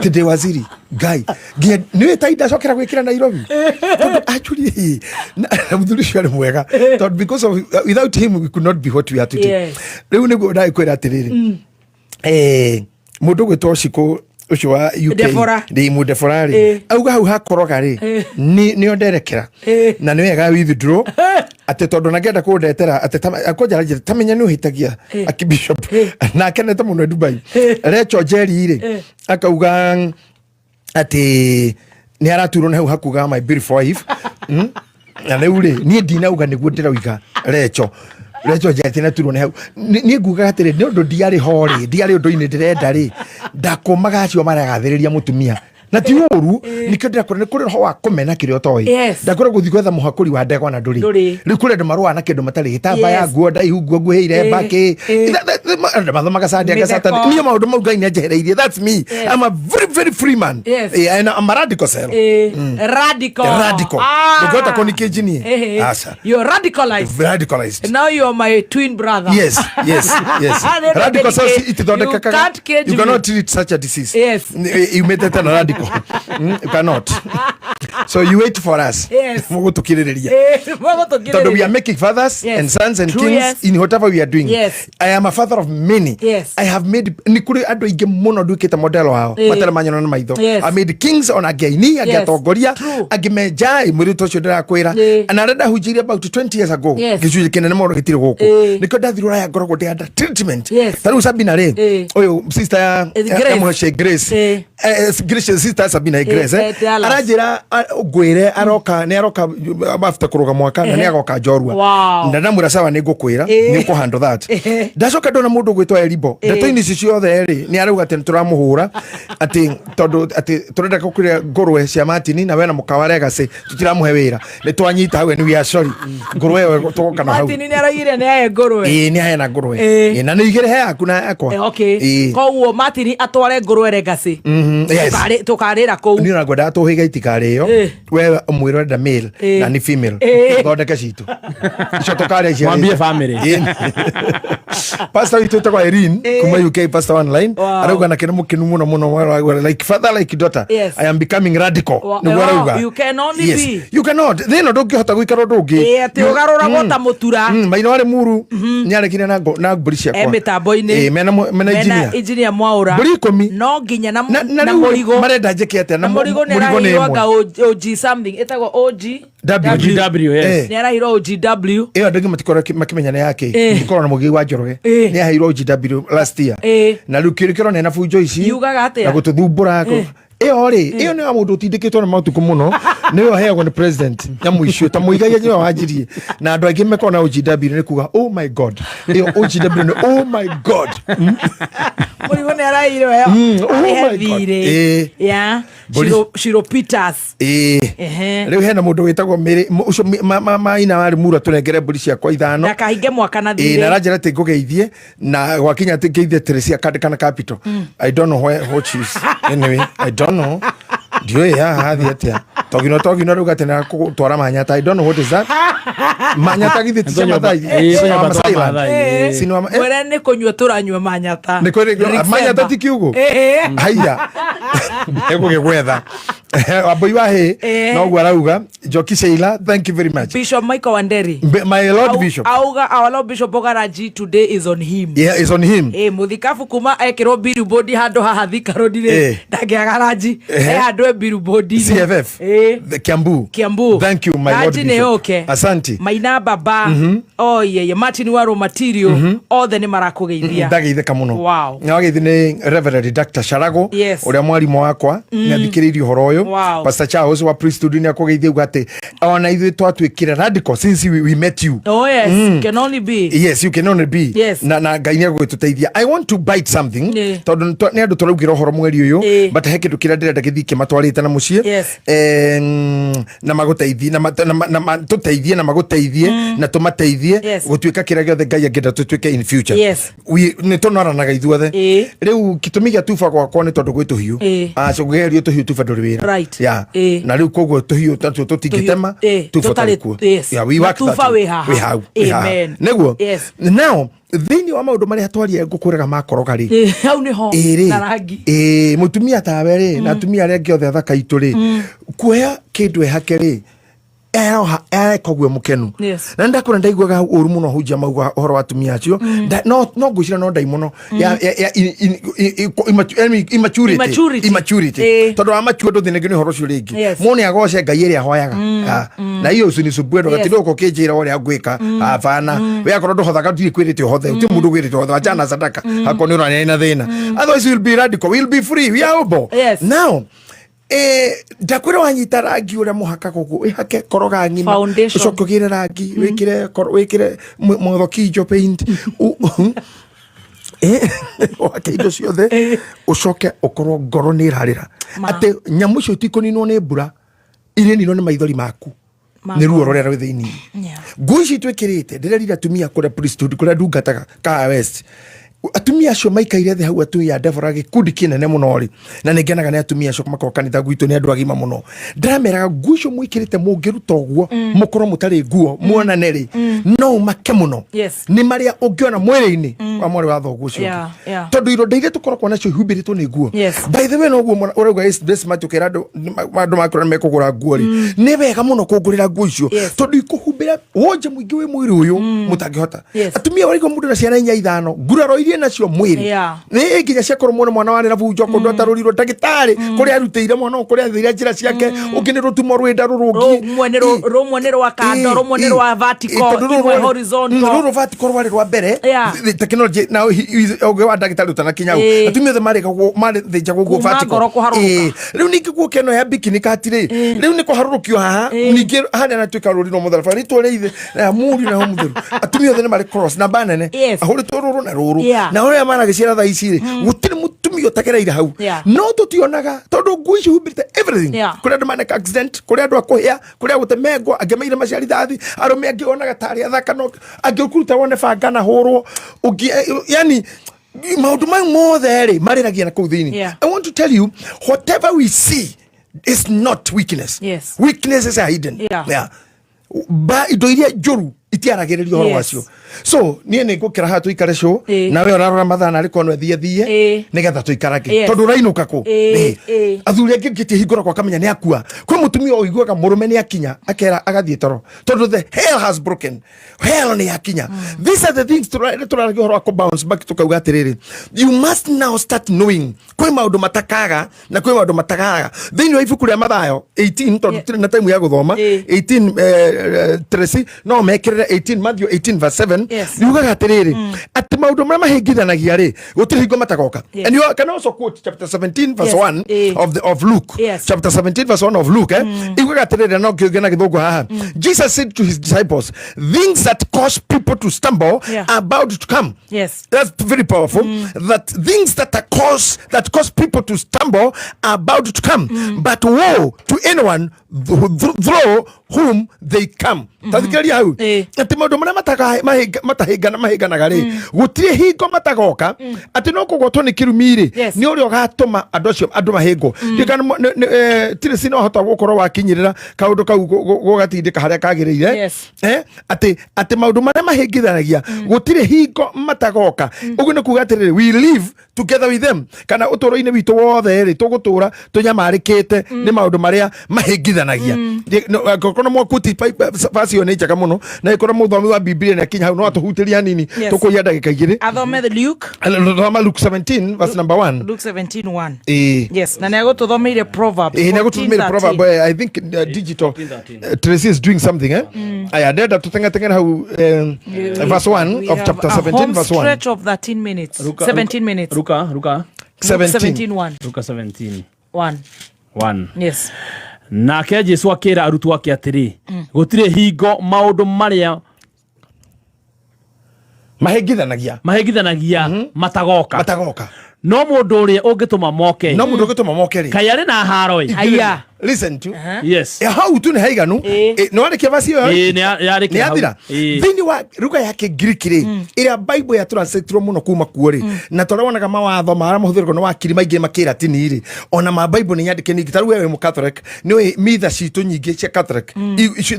tede waziri guy ni tai ndacokera gwikira Nairobi actually muthuri cio ari mwega because of without him we could not be what we are today. Riu nigo ndai kwira atiriri mundu gwitwo Shiko ucio wa UK ndi mu Deforari auga hau hakoroga ri ni onderekera na ni wega withdraw ate tondu na ngenda kundetera ate akonjaraje tamenya ni uhitagia akibishop na kenete muno Dubai Recho Jerry ri akauga ati ni araturwo na hau hakuga my beautiful wife na neure ni ndinauga niguo ndirawiga Recho jatina turwo ne hau ni nguga atire ni undu ndiari hori ndiari undu ini ndirenda ri ndakomaga acio maragathiriria mutumia na ti uru nikendera kuri ho wa kumena kirio toyi ndakora guthi gwetha muhakuri wa ndegwa na nduri rikure ndo marwa na kindu matari gitamba ya nguo ndaihu nguo nguheire baki mathomaga Sunday ga Saturday ni maundu mau Ngai njehereirie that's me I'm a very free man and I'm a radical cell radical ngota konikeji ni asa you're radicalized now you are my twin brother yes radical cells itithondeka you cannot treat such a disease you made that radical you cannot so you wait for us mugo tukiririria tondu we are making fathers and sons and kings in whatever we are doing I am a father of many I have made nikuri andu ingi muno ndukite model wao matara manyona na maitho I made kings on againi agiatongoria agimenja imurito cio ndirakwira and arenda hujiria about 20 years ago gicuje kinene mono gitire guku niko ndathirura ya ngorogwo ndi under treatment taru Sabina re oyo sister ya Mheshe Grace Grace sister Sabina Grace arajira gwire aroka ni aroka after kuruga mwaka na ni agoka njorua ndamura sawa ni ngukwira ni ku handle that ndacoka ndona mundu gwitwa Elibo ndeto ini ciothe ri ni arauga ati turamuhura ati tondu ati turenda kukuria ngurwe cia Martin na wena mukaware gase tutiramuhe wira ni twanyita hawe ni we are sorry ngurwe yo tugoka na hau Martin ni aragire ni aye ngurwe ni aye na ngurwe na ni igire he akuna yakwa koguo Martin atware ngurwe regasi tukarira ku ni ngwenda tuhiga itikari yo we mwiro da male na ni female thondeka citu ico tukare cia mwambie family pastor itu kwa Erin kuma UK pastor online arauga na kinemu kinu muno like father like daughter I am becoming radical ni arauga you can only be you cannot then ndungihota gwikara ndungi ati ugarura gota mutura maino ari muru nyarekire na mburi ciakwa mitambo-ini mena engineer mwaura brikomi no nginya na murigo marenda njekete na murigo ni OG something etagwo OGW ni arahiro OGW iyo ndingi matikora makimenyana yake ndikora na mugi wa Njoroge ni ahiro OGW last year na rukirikiro na fujo ici na gututhumbura iyo ri iyo ni amundu tindikitwo na mautuku muno niyo heagwo ni president nyamuicio ta muigagia nyo wajirie na andu aingi mekona OGW ni kuga oh my god iyo OGW ni oh my god murigo ni arahiro ya Shiro Peters riu hena mundu witagwo miri ucio maina wari mura turengere mburi ciakwa ithano na kahinge mwaka na thire na ranjira ti ngugeithie na gwakinya ti ngeithie Teresia kana capital I don't know what she is anyway I don't know dio ya hathi atia togino ruga tena twara manyata I don't know what is that manyata githi tia mathai sinwa wera ne konywa turanywa manyata ne kwere manyata tikiugo haya ego gegwetha aboi wa he no gwarauga Joki Sheila thank you very much Bishop Michael Wanderi my lord bishop auga our lord bishop Bogaraji today is on him is on him muthikafu kuma ekiro billboard hando haha Thika road ri ndagiagaraji hando billboard CFF the Kiambu thank you my lord bishop asante maina baba Martin Waro material othe ni marakugeithia ndageitheka muno wow na wageithine Reverend Dr. Sharago uria mwarimu wakwa ni athikiririo horo uyu Pastor Charles wa priesthood ni akogeithia ugate ona ithu twatwikire radical since we met you. Oh yes, can only be. Yes, you can only be. Yes. Na Ngai ni agwituteithia. I want to bite something tondu ni andu turaugira horo mweri uyu but he kindu kira ndirenda githike matwarite na mucie. Na maguteithie na tuteithie na maguteithie na tumateithie gutuika kira giothe Ngai angenda tutuike in future. Yes. We ni tonaranaga ithuothe. Riu kitumi gia tuba gwakwa ni tondu gwi tuhiu. Cogerio tuhiu tuba nduri wira. Right. Yeah. Na riu koguo tuhiu tatu tutingitema tuba tari ku. Yeah, we work that. We have. Amen. Neguo. Yes. Now thini wa maundu mari atwaria ngukuraga makoroga ri hau ni ho na rangi mutumia tawe ri na atumia ri ngiothe thaka itu ri kuoya kindu ehake ri kogwe mukenu na ndakora ndaiguaga uru muno hujia mauga horo atumia acio no ngwicira no ndai muno ya immaturity tondu wa mature ndo thine ngini horo cio ringi mone agoce Ngai iri ahoyaga na iyo ucini subwendo gatiro ko kinjira uri agwika afana we akoro ndohothaga ndiri kwirite hothe uti mundu gwirite hothe wajana sadaka akoni urania na thina otherwise we'll be radical, we'll be free, we are able. Now ndakwira wanyita rangi uria muhaka gugu ihake koroga ngima ucokogire rangi wikire muthokinjo paint wake indo ciothe ucoke ukorwo ngoro ni irarira ati nyamu cio tikoninwo ni mbura ire nino ni maithori maku ni ruo rorera we thiini nguici twikirite ndirerira tumia kura priesthood kura ndungataga ka west atumia acio maikaire the hau atuya devora gikundi kinene muno ri na ningenaga ni atumia acio makoro kanitha gwitu ni andu agima muno ndameraga nguicio mwikirite mungiruta uguo mukoro mutari nguo muonane ri no make muno ni maria ungiona mwiri-ini wa mwari wa thoguo cio tondu iro ndeire tukorwo nacio ihumbiritwo ni nguo by the way no guo urauga this matukira andu makoro mekugura nguo ri ni wega muno kugurira nguo icio tondu ikuhumbira wonje mwingi wi mwiri uyu mutangihota atumia warigo mundu na ciana 5 nguraro iria nacio mwiri ni nginya ciakoro mwana wa na bunjo kondo atarurirwo ndagitari kuri aruteire mwana kuri athira njira ciake ukini rutumo rwenda rurungi rumwe rwa kando rumwe rwa vertical rumwe horizontal ruru vertical rwari rwa mbere the technology now oge wa ndagitari utana kinyau atumia the mari thija gugu vertical riu ningi gukeno ya bikini katire riu ni kuharurukio haha ningi hana na twika rurino muthara ni twareithe na muri na homutheru atumia the mari cross na banene ahuri toruru na ruru na ore mana gicira tha ici ri gutiri mutumio tagereire hau no tutionaga tondu ngui ici humbirite everything kuri andu maneka accident kuri andu akuhia kuri agutemengwa angemeire maciari thathi arume angionaga tari athaka no angikuruta wone banga na hurwo yani maundu mau mothe ri mariragia na kuu thini. I want to tell you whatever we see is not weakness. Weakness is hidden. Ba indo iria njuru itiaragiririo horo wacio so nie ni ngukira ha tuikare show na we orarora mathana ri kono thie nigetha tuikarage tondu rainuka ku athuri angi ngiti hingura kwa kamenya ni akua kwi mutumia oiguaga murume ni akinya akera agathie toro tondu the hell has broken hell ni akinya these are the things turarage horo ko bounce back tukauga atiriri you must now start knowing kwi maundu matakaga na kwi maundu matagaga thini wa ibuku ria mathayo 18 tondu na time ya guthoma 18 Tracy no mekirire 18 Matthew 18 verse 7 niugaga atiriri ati maundu maria mahingithanagia ri gutiri hingo matagoka and you can also quote chapter 17 verse 1 of Luke chapter 17 verse 1 of Luke iugaga atiriri no ngena githungu haha Jesus said to his disciples things that cause people to stumble are about to come. That's very powerful. That things that cause people to stumble are about to come, but woe to anyone through whom they come. Tadikeria hau ati maundu maria matahinganaga ri gutiri hingo matagoka ati no kugotwo ni kirumi ri ni uri ogatuma andu acio andu mahingo ndikana tiri sino hota gukorwo wakinyirira kaundu kau gogatindika haria kagirire ati maundu maria mahingithanagia gutiri hingo matagoka uguo ni kuga atiriri we live together with them kana utoro-ini witu wothe ri tugutura tunyamarikite ni maundu maria mahingithanagia kono mwakuti fasio ni chaka muno na ikora muthomi wa Biblia na kinya hau no atuhutiria nini tukuya ndagika igiri athome the Luke 17 verse number 1 Luke 17:1 yes na nego tuthomeire Proverbs Proverb I think digital Tracy is doing something I did to how verse 1 of chapter 17 verse 1 stretch of 13 minutes 17 minutes Luka 17:1 Luka 17 1 1. Yes. Nake Jesu akira arutwo ake atiri gutire hingo maundu maria mahengithanagia matagoka no mundu uria ungituma moke kai ari na haro aya listen to yes how tu ni haiganu no ari kivasi yo ni athira thini wa ruga yake Greek ri ira Bible ya translate muno kuma kuori na torawonaga mawatho mara muhuthiriko no wakiri maingi makira tini ri ona ma Bible ni yandike ni gitaru wewe mu Catholic ni mitha citu nyingi cia Catholic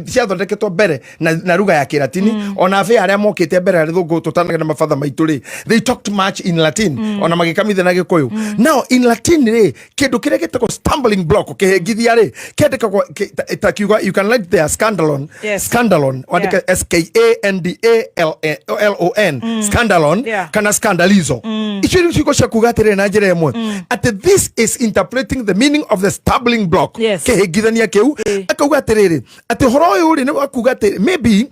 cia thondeketwo mbere na ruga ya Kilatini ona afi aria mokite mbere ari thungu tutanaga na mafatha maitu ri they talked much in Latin ona magikamithia na Gikuyu now in Latin ri kindu kiria gitako stumbling block kihengithia ri kendeka you can like the scandalon wandika SKANDALON scandalon kana scandalizo ichiri chiko cha kugatire na njira imwe at this is interpreting the meaning of the stumbling block kihengithania kiu akaugatiriri ati horo uyu uri ni akugatire maybe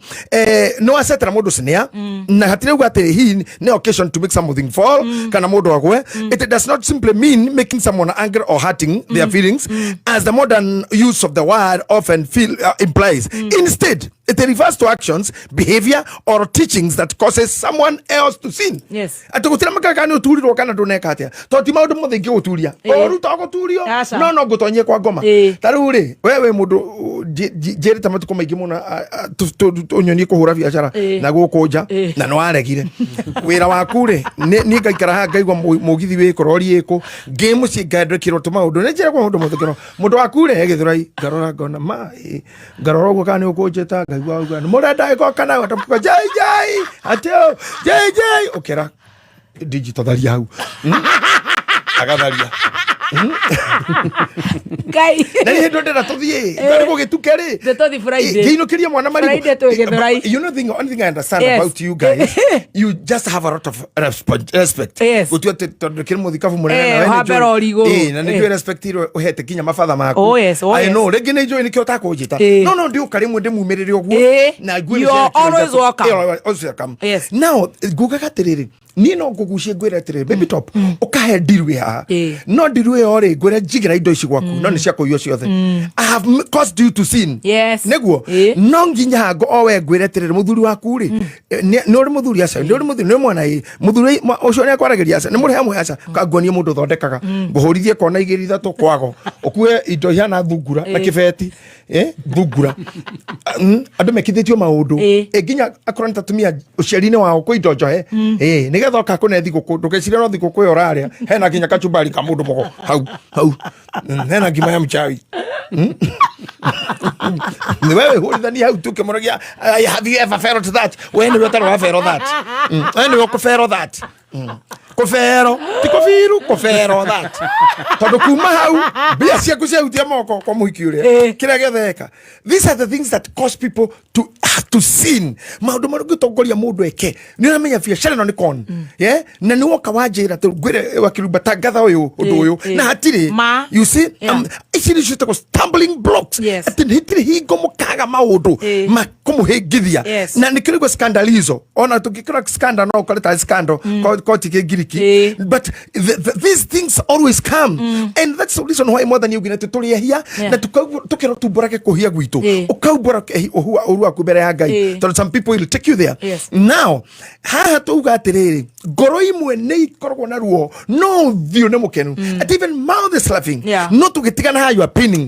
no asetera mundu sinia na hatire ugatire hii ni occasion to make something fall kana mundu agwe it does not simply mean making someone angry or hurting their feelings as the modern use of the word often implies. Instead, it refers to actions, behavior, or teachings that causes someone else to sin. Yes. Atugutira makakani uturirwo kana nduneka atia. To ti maundu mothe ngi uturia. Oru to guturio. No gutonyie kwa ngoma. Taru ri wewe mundu jeri tamatu maingi muno unyonie kuhura biashara na gukunja na no aregire. Wira waku ri ni ngaikara ha ngaigwa mugithi wi korori iko game ci ngadrekiro to maundu ne jera kwa mundu mothe kino mundu waku ri egithurai ngarora ngona mai ngarora ugo kana ukunjeta ngaigwa murenda iko kana watapuka jai atio jai okera digital daria hau agatharia Kai nani ndo ndera tuthie ngari gugitukeri tuthi Friday gino kiria mwana mari Friday to githurai you know the only thing I understand about you guys you just have a lot of respect utu tondu kiri muthikafu munene na wewe na ni respect iro uhete kinya mafatha maku oh yes I know regi ni join nikio takujita no ndi ukari mwende mumirire ogwo na gwe you always welcome now gugaga tiriri ni no ngugucie ngwira tiriri Babytop ukahe dirwe ha no dirwe ore ngwira jigira indo ici gwaku no ni cia kuyo ciothe I have caused you to sin neguo no nginya hango owe ngwira tiriri muthuri waku ri ni uri muthuri aca ni uri muthuri ni mwana muthuri ucio ni akwaragiria aca ni muri hamwe aca kanguonie mundu thondekaga nguhurithie kona igiri ithatu kwago ukue indo hiana thungura na kibeti thungura andu mekithitio maundu nginya akorana tatumia uciari-ini wao ku indo njohe nigetha oka kunethi guku ndukecire no thiguku yoraria hena nginya kachumbari ka mundu mogo hau hena ngima ya mchawi ni wewe hulithania hau tukimoragia have you ever felt that when you tell felt that when you felt that kofero tikofiru kofero that tondu kuma hau bia ciaku ciahutia moko kwa muhiki uria kira getheka these are the things that cause people to sin maundu marugi tongoria mundu eke ni uramenya biashara no ni con na ni woka wanjira tu gwire Wakirumba tangatha uyu undu uyu na hatiri you see ici ni citako stumbling blocks ati hitiri hingo mukaga maundu makumuhingithia na ni kirigwo scandalizo ona tukikira scandal no ukareta scandal ko tikigiriki but these things always come and that's the reason why more than you get to here na tukero tuborake kuhia gwitu ukaubora urua kubere ya Ngai so some people will take you there now haha tuga atiriri ngoro imwe ni ikoragwo na ruo no thio ne mukenu at even mouth is laughing no tugitigana ha you are pinning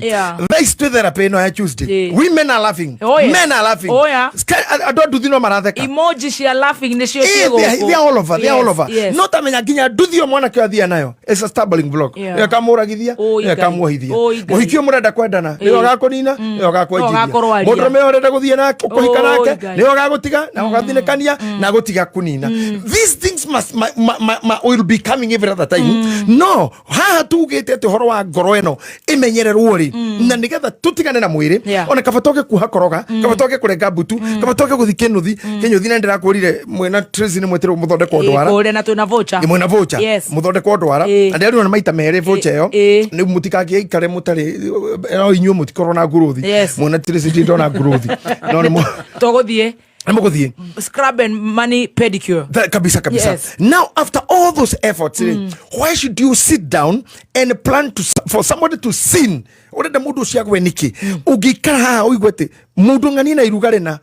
they stood there pain on Tuesday women are laughing men are laughing I don't do no maratheka emojis are laughing ne cio they are all over no tamenya ginya nduthio mwana kyo athia nayo it's a stumbling block ya kamuragithia ya kamuhithia muhikio murenda kwendana ni ogakunina ni ogakwenjithia mundu me orenda guthia na kuhika nake ni ogagutiga na ogathinekania na gutiga kunina these things will be coming every other time no haha tugite te horo wa ngoro eno imenyererwo ri na nigetha tutigane na mwiri ona kabatoke kuha koroga kabatoke kurenga butu kabatoke guthike nuthi kenyuthi na ndirakurire mwena Tracy ni mwetero muthondeko ndwara kore na twina voucher imwena voucher muthondeko ndwara andi ari na maita mere voucher yo ni mutikaki ikare mutari no inyu mutikoro na nguruthi mwena Tracy ndona nguruthi no ni toguthie Scrub and money pedicure. Kabisa. Yes. Now after all those efforts, why should you sit down and plan for somebody to sin? Oreda mudu cia gweniki. Ugikara uigwete mudu ngani na irugare na.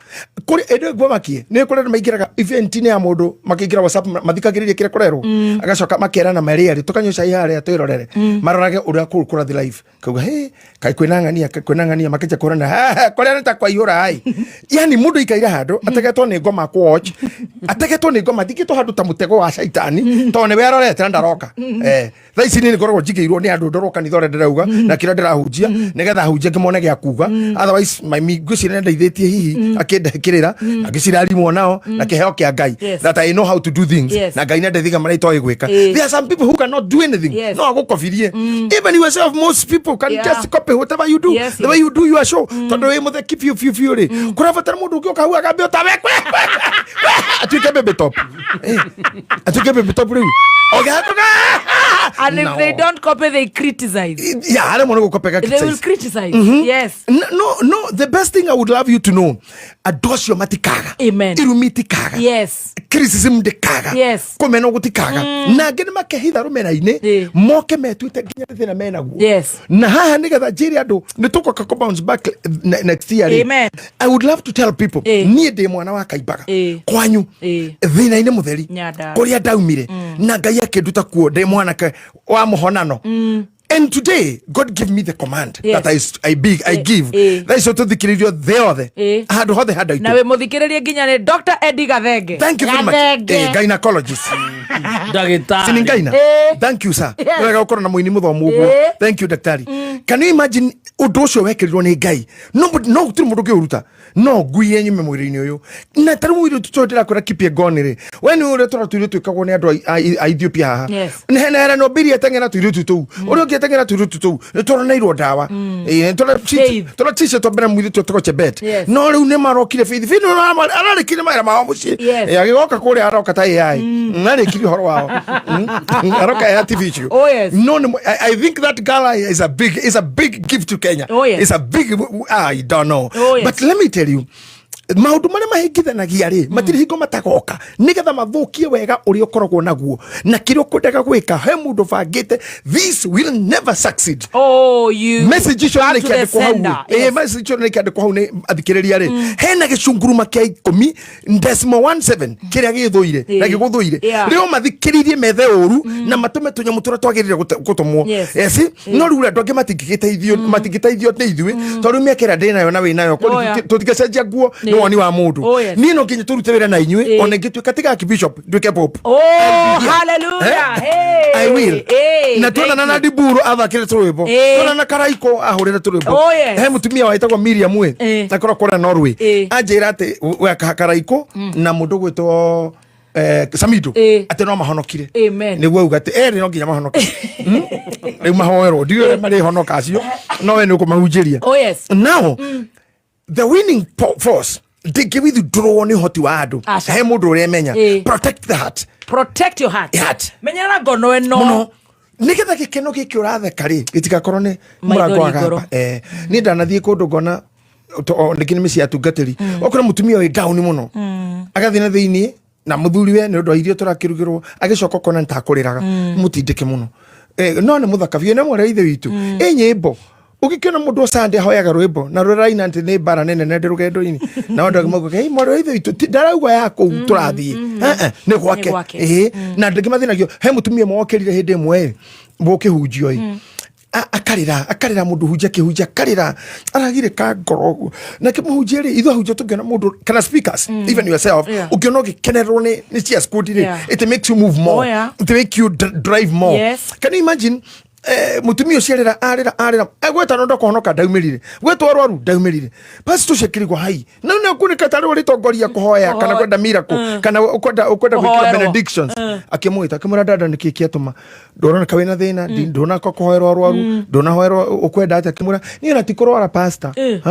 Kuri edo gwamakie. Ne kore maigiraga event ne ya mudu makigira WhatsApp mathikagiririe kire korero. Agacoka makera na mari tukanyuca ihare atwirorere. Marorage uria kura the life. Kauga kai kwinangania makeja korana. Kore nta kwa ihura hai. Yani mudu ikaira hado ategetwo ni ngoma ku watch. Ategetwo ni ngoma thikitwo handu ta mutego wa shaitani. To ne werorete ndaroka. Tha ici ni ngoragwo njigirwo ni andu ndoroka ni thore ndirauga na kira ndirahunjia nigetha hunjia ngimone gia kuga otherwise my ngwicire ndaithĩtie hihi akindekirira agicirarimwo nao na kiheo kia Ngai that I know how to do things na Ngai ndethiga mara itoe gwika. There are some people who cannot do anything. No agukofirie. Even yourself, most people can just copy whatever you do. The way you do your show. Tondo we mothe keep you fury. Kurafatara mundu ukioka hu agambia utawe. Atuke Babytop. Atuke Babytop riu. And if they don't copy, they criticize. Yeah, I don't want to go copy. They will criticize. Yes. No. The best thing I would love you to know: adore your matikaga. Amen. Irumiti kaga. Yes. Criticism de kaga. Yes. Komeno guti kaga. Na gene makehitha rumena ine. Moke metu iteginya thina mena guo. Yes. Na haha nigetha njiri andu nituko ka bounce back next year. Amen. I would love to tell people nie de mwana wa Kaibaga. Kwanyu. Thina ine mutheri. Kuria daumire. Na Ngai akenduta kuo de mwana ke wa muhonano. And today, God give me the command that I give. That is what the Kiridio there. I had how they had it. Now we modikiririe ginya ne Dr. Eddie Gathenge. Thank you very much. Gynecologist. Siningaina. Thank you, sir. Thank you, daktari. Can you imagine udosho wekirirwo ni Ngai? No turi mundu uruta. No gui enyu memori-ini uyu. Na taru mwiri tutotera kura kipie gonire. When ure tora turi twikagwo ni andu a Ethiopia haha. Nehera no biri atengera turi tutu. Uri tengera turi tutu. Tora irwo dawa. Tora chishe to bena mwiri to chebet. No riu ne marokire fithi. Fithi no ararikire mara ma muci. Agigoka kuri aroka ta AI. Nari kiri horo wao. Aroka ya TV show. No, I think that gala is a big gift to Kenya. It's a big I don't know. But let me tell you, maundu maria mahingithanagia ri matiri hingo matagoka nigetha mathukie wega uri ukoragwo naguo na kirio kundaga gwika he mundu bangite this will never succeed. Message icio ni kiandikwo hau message icio ni kiandikwo hau ni athikiriria ri hena gicunguruma kia 10.17 kiria githuire na giguthuire rio mathikiririe methe uru na matume tunyamu turia twagirire gutumwo no riu andu angi matingigiteithio ni ithui tondu miakera ndinayo na winayo tutigacenjia nguo woni wa mundu ni no nginya turute wira na inyui ona ngituika tiga Bishop nduke pop. Hallelujah. I will. Na tuna na Diburu athakire turwimbo tuna na Karaiko ahurire turwimbo he mutumia waitagwo Miriam we akora kora Norway anjira ati we Karaiko na mundu gwitwo Samido ati no mahonokire niguo uga ati no nginya mahonokire riu mahoerwo ndiyo mari honoka acio no we ni ukumahunjiria. Now the winning force they give you the draw ni hoti wa andu he mundu uri menya protect the heart. Protect your heart. Menyana ngono eno nigetha gikeno giki uratheka ri gitigakorwo ni murango wa gamba ni ndanathie kundu ngona ndikini misi atungatiri okora mutumia we down muno agathie na thiini na muthuri we ni undu irio turakirugirwo agicoka kona ntakuriraga mutindike muno no ni muthaka vie na mwere ithe witu nyimbo ugikiona mundu Sunday hoyaga rwimbo na ruraina ati ni bara nene nende rugendo-ini na andu magwe hey mwere ithe witu ndarauga yako turathie ni gwake na ndigimathinagio he mutumia mwokirire hindi imwe bukihunjio akarira mundu hunjia kihunjia akarira aragire ka ngoro na kimuhunjia ri itho hunjia tungena mundu kana speakers even yourself ukiona gikenerwo ni cia skudi it makes you move more it make you drive more. Can you imagine mutumia uciarira arira egweta no ndokohonoka ndaumirire gwetwa arwaru ndaumirire basi tucekirigwo hai na ne kunika tari uri tongoria kuhoya kana kwenda miracle kana ukwenda gwikira benedictions akimwita akimura dada nikikia tuma ndorona kawina thina ndona kuhoerwa arwaru ndona hoerwa ukwenda ati akimura ni na tikurora pastor ni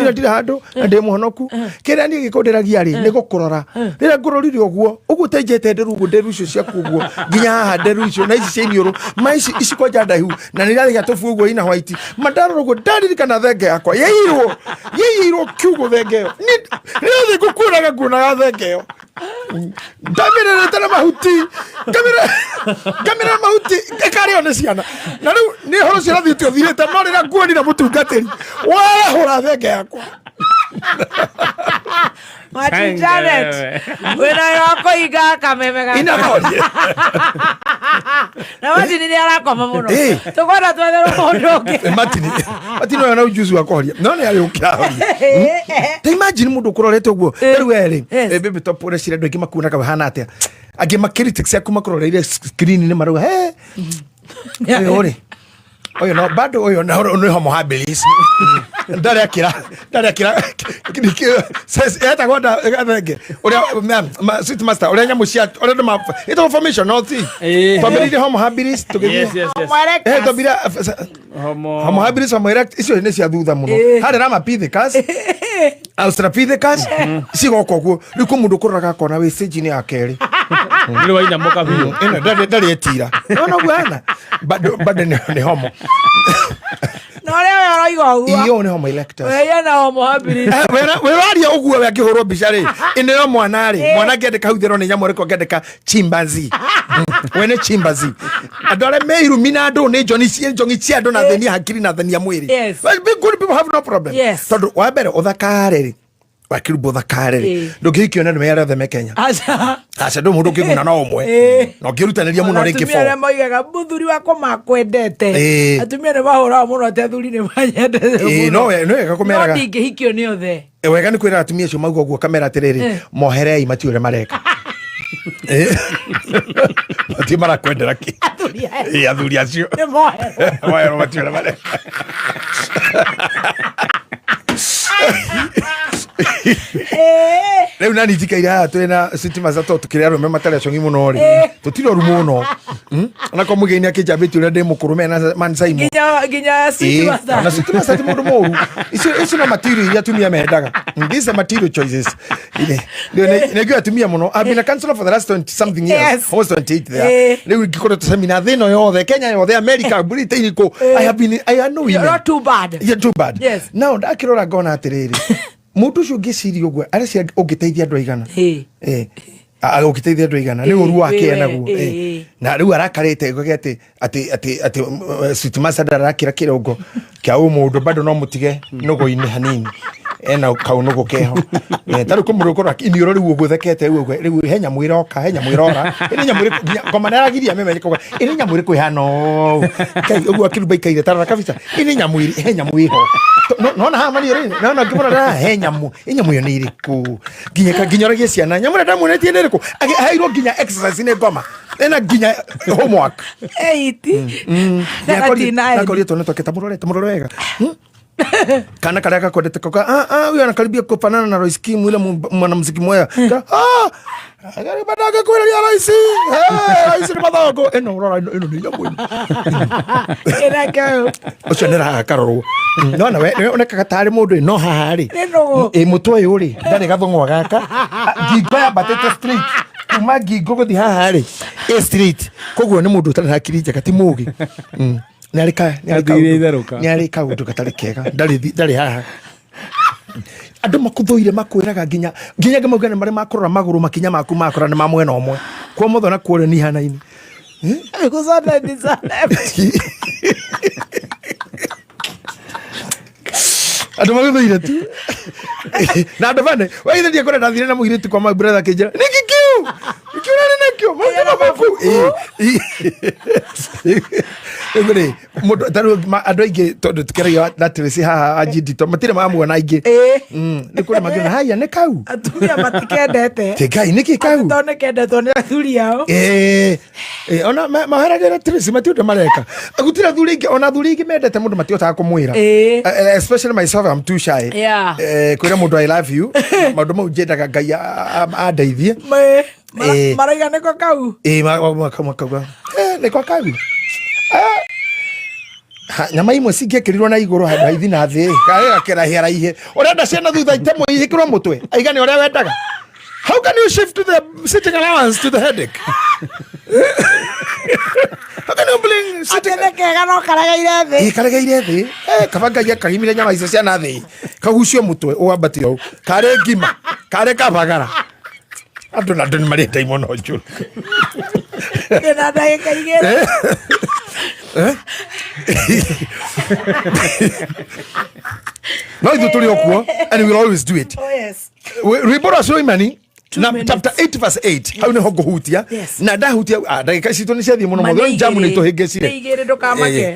na ndira handu ande muhonoku kira ni gikundiragia ri ni gukurora rira ngurorire oguo ugutenjete nderu nderu icio cia kuguo nginya haha nderu icio na ici cieniuru maici icikoja ninja ndaihu na nirathia tofu uguo ina white mandaro go ndari kana thenge yakwa yeirwo kiugo thenge yo ni gukuraga kunaga thenge yo ndamira tena mahuti kamera mahuti ekari one ciana na riu ni horo cia rathi tio thirite no rira nguoni na mutungatiri wa hora thenge yakwa Janet, wena yako iga Kameme ga. Inakorie. Na wati ni arakoma muno. Tukona twethero mundu. Matini yana ujuzi wa koria. None yari ukira. Ta imagine mundu kurorete uguo. Riu eri. Babytop ore cire ndu makuna kabahana atia. Agima critics yakuma kuroreire screen ni maruga. Ore. Oyo no bado oyo na no homo habilis. Ndare akira says eta goda thenge uria sweet master uria nyamucia uria ma ito formation no ti family homo habilis tugithie tobira homo habilis homo erect icio ni cia thutha muno hari rama pithecus australopithecus cigoko guo riku mundu kuraga kona we stage ni akeri ni waina moka biyo ina ndari etira no bwana bado ni homo no leo roigo uguo iyo ni homo erectus we na homo habilis we waria uguo we akihurwo bicari ine yo mwana ngende kahuthero ni nyamore ko ngende ka chimpanzee we ne chimpanzee adore meiru minado ni joni cia ando na theni hakiri na theni ya mwiri good people have no problem tondu wa mbere uthakare Wakirumba thakare ndugikio na ndumera the Kenya acha ndo mundu kiguna na omwe no kirutaniria muno ringi fo atumia moigaga muthuri wako makwendete atumia ne bahora muno ate athuri ne banyendete no gakumeraga no ndingihikio ni othe wega ni kwira atumia cio maugo guo kamera atiriri moherei matiure mareka ati mara kwendera ki athuri acio ne moherei matiure mareka Leo nani tikaira twena sitima za toto kirero mema tale chongi muno ri tutiro rumuno na ko mugeni akijabiti ure de mukurume na mansaimo ginya sitima za na sitima za mundo moru iso na material ya tumia medaga these are material choices ile ndio atumia muno I've been a counselor for the last 20 something years almost 28 there leo gikoro to seminar thino yothe Kenya yothe America Britain ko I know you not too bad too bad now ndakirora gona atiriri mutu cio ngiciria uguo aria ungiteithia andu aigana ungiteithia andu aigana ni uru wake naguo na riu arakarite gogete ati sweet master arakira kirongo kia mundu bado no mutige nugo-ini hanini ena kaunugo keho taru kumuru ko inioro riu guthekete riu henya mwiroka ina nyamwire ngoma naragiria meme ko ina nyamwire kwihano kai uguo Wakirumba ikaire tarara kabisa ina nyamwire henya mwiho no na hamani ri no ngibona ra henya inyamuyo ni iriku ginyoragie ciana nyamwire ndamunetie ni iriku hairo ginya exercise ni ngoma ena ginya homework 8 na kori to neto ketamurore wega kana karaka kodete koka huyu anakaribia kufanana na Roy Scheme yule mwanamuziki moya agari badaka kwa ya Royce Royce ni madako eno urora eno ni jambo ina kao ocenera karoro no na we oneka tari mundu no hahari mutwe yuri ndari gathongwa gaka gigoya batete street kuma gigo guthi hahari street koguo ni mundu utari hakiri njaka ti mugi Nyarika undu katari kega ndari haha andu makuthuire makwiraga ginya ngamugana mari makorora maguru makinya maku makora ni mamwena omwe kwa motho na kuore ni hanaini kusana ni sana andu maguthuire tu na andu bane waithe ndiye kora ndathire na muhiritu kwa my brother kijira nikikiu nakio egure mudo taru andu aingi tondu tukeraga natirisi haha ajidito matire mamuona aingi ni kuri magina haya ne kau atumia matikendete tikai niki kau tone kendetwo ni athuri yao ona maharaga natirisi matiude mareka agutira thuri ingi ona thuri ingi mendete mundu matiota kumwira especially myself I'm too shy kwira mundu I love you mundu mau jendaga ngai andeithie maraiga niko kau makauga niko kau nyama imwe cingĩkĩrirwo na igũrũ handũ haithi na thĩ gakĩrahia raihe ũrenda ciana thutha itemwe ihĩkĩrwo mũtwe aigane ũrĩa wendaga how can you shift to the sitting allowance to the headache How can you bling sitting? Kega no karagaire thi. Karagaire thi. Kabanga ya kahimire nyama icio cia nathi. Kagucio mutwe uambati au. Kare ngima. Kare kabagara. Andu na ndoni mari taimo no njuru. Ndena ndagika igere. No ithu tuli okuo and we will always do it. Oh yes. Ribora so imani na chapter 8 verse 8 hau ni hongo hutia na ndahutia ndagika citu ni ciathie muno muno jamu ni tuhingecire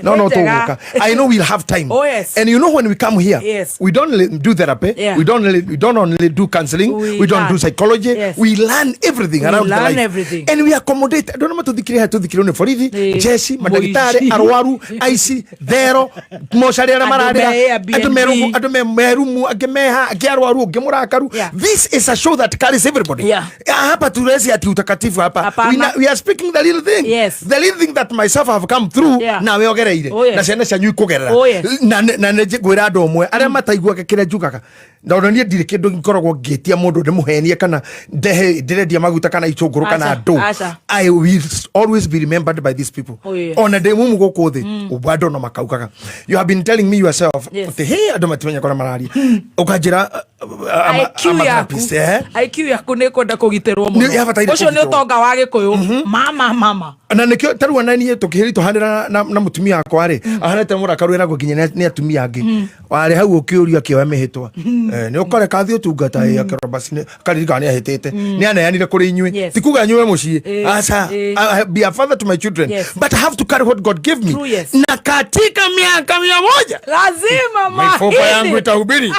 no tuguka. I know we'll have time. Oh yes. And you know when we come here we don't do therapy, we don't only do counseling, we don't do psychology, we learn everything around life and we accommodate. I don't know tuthikire ni forithi jeshi madagitari arwaru aici thero moshari ara mararira adu merumu agemeha agiarwaru agimurakaru. This is a show that carries everybody. Hapa turezi ati utakatifu hapa. We are speaking the little thing. The little thing that myself have come through na we ogereire na ciana cianyu kugerera na neje gwira andu omwe aria mataigua kire njugaga ndona nie ndire kindu ngikoragwo ngitia mundu ndimuhenie kana ndirendia maguta kana icunguru kana andu. I will always be remembered by these people. Ona de mumu goku thi ubado no makaukaga. You have been telling me yourself hey andu matimenya kora marari ukanjira IQ yaku ni kwenda kugitirwo muno. Ucio ni utonga wa Gikuyu. Mama na nikio tarua nani tukihiri tuhandira na mutumia akwa ri ahanete murakaru era gukinya ni atumia angi wari hau ukiuria kioya mihitwa ni ukore kathi utungata ya kerobasine karika ni ahitete ni aneanire kuri inyui tikuga nyuwe mucii acha be a father to my children but I have to carry what God gave me na katika miaka 100 lazima mifupa yangu itahubiri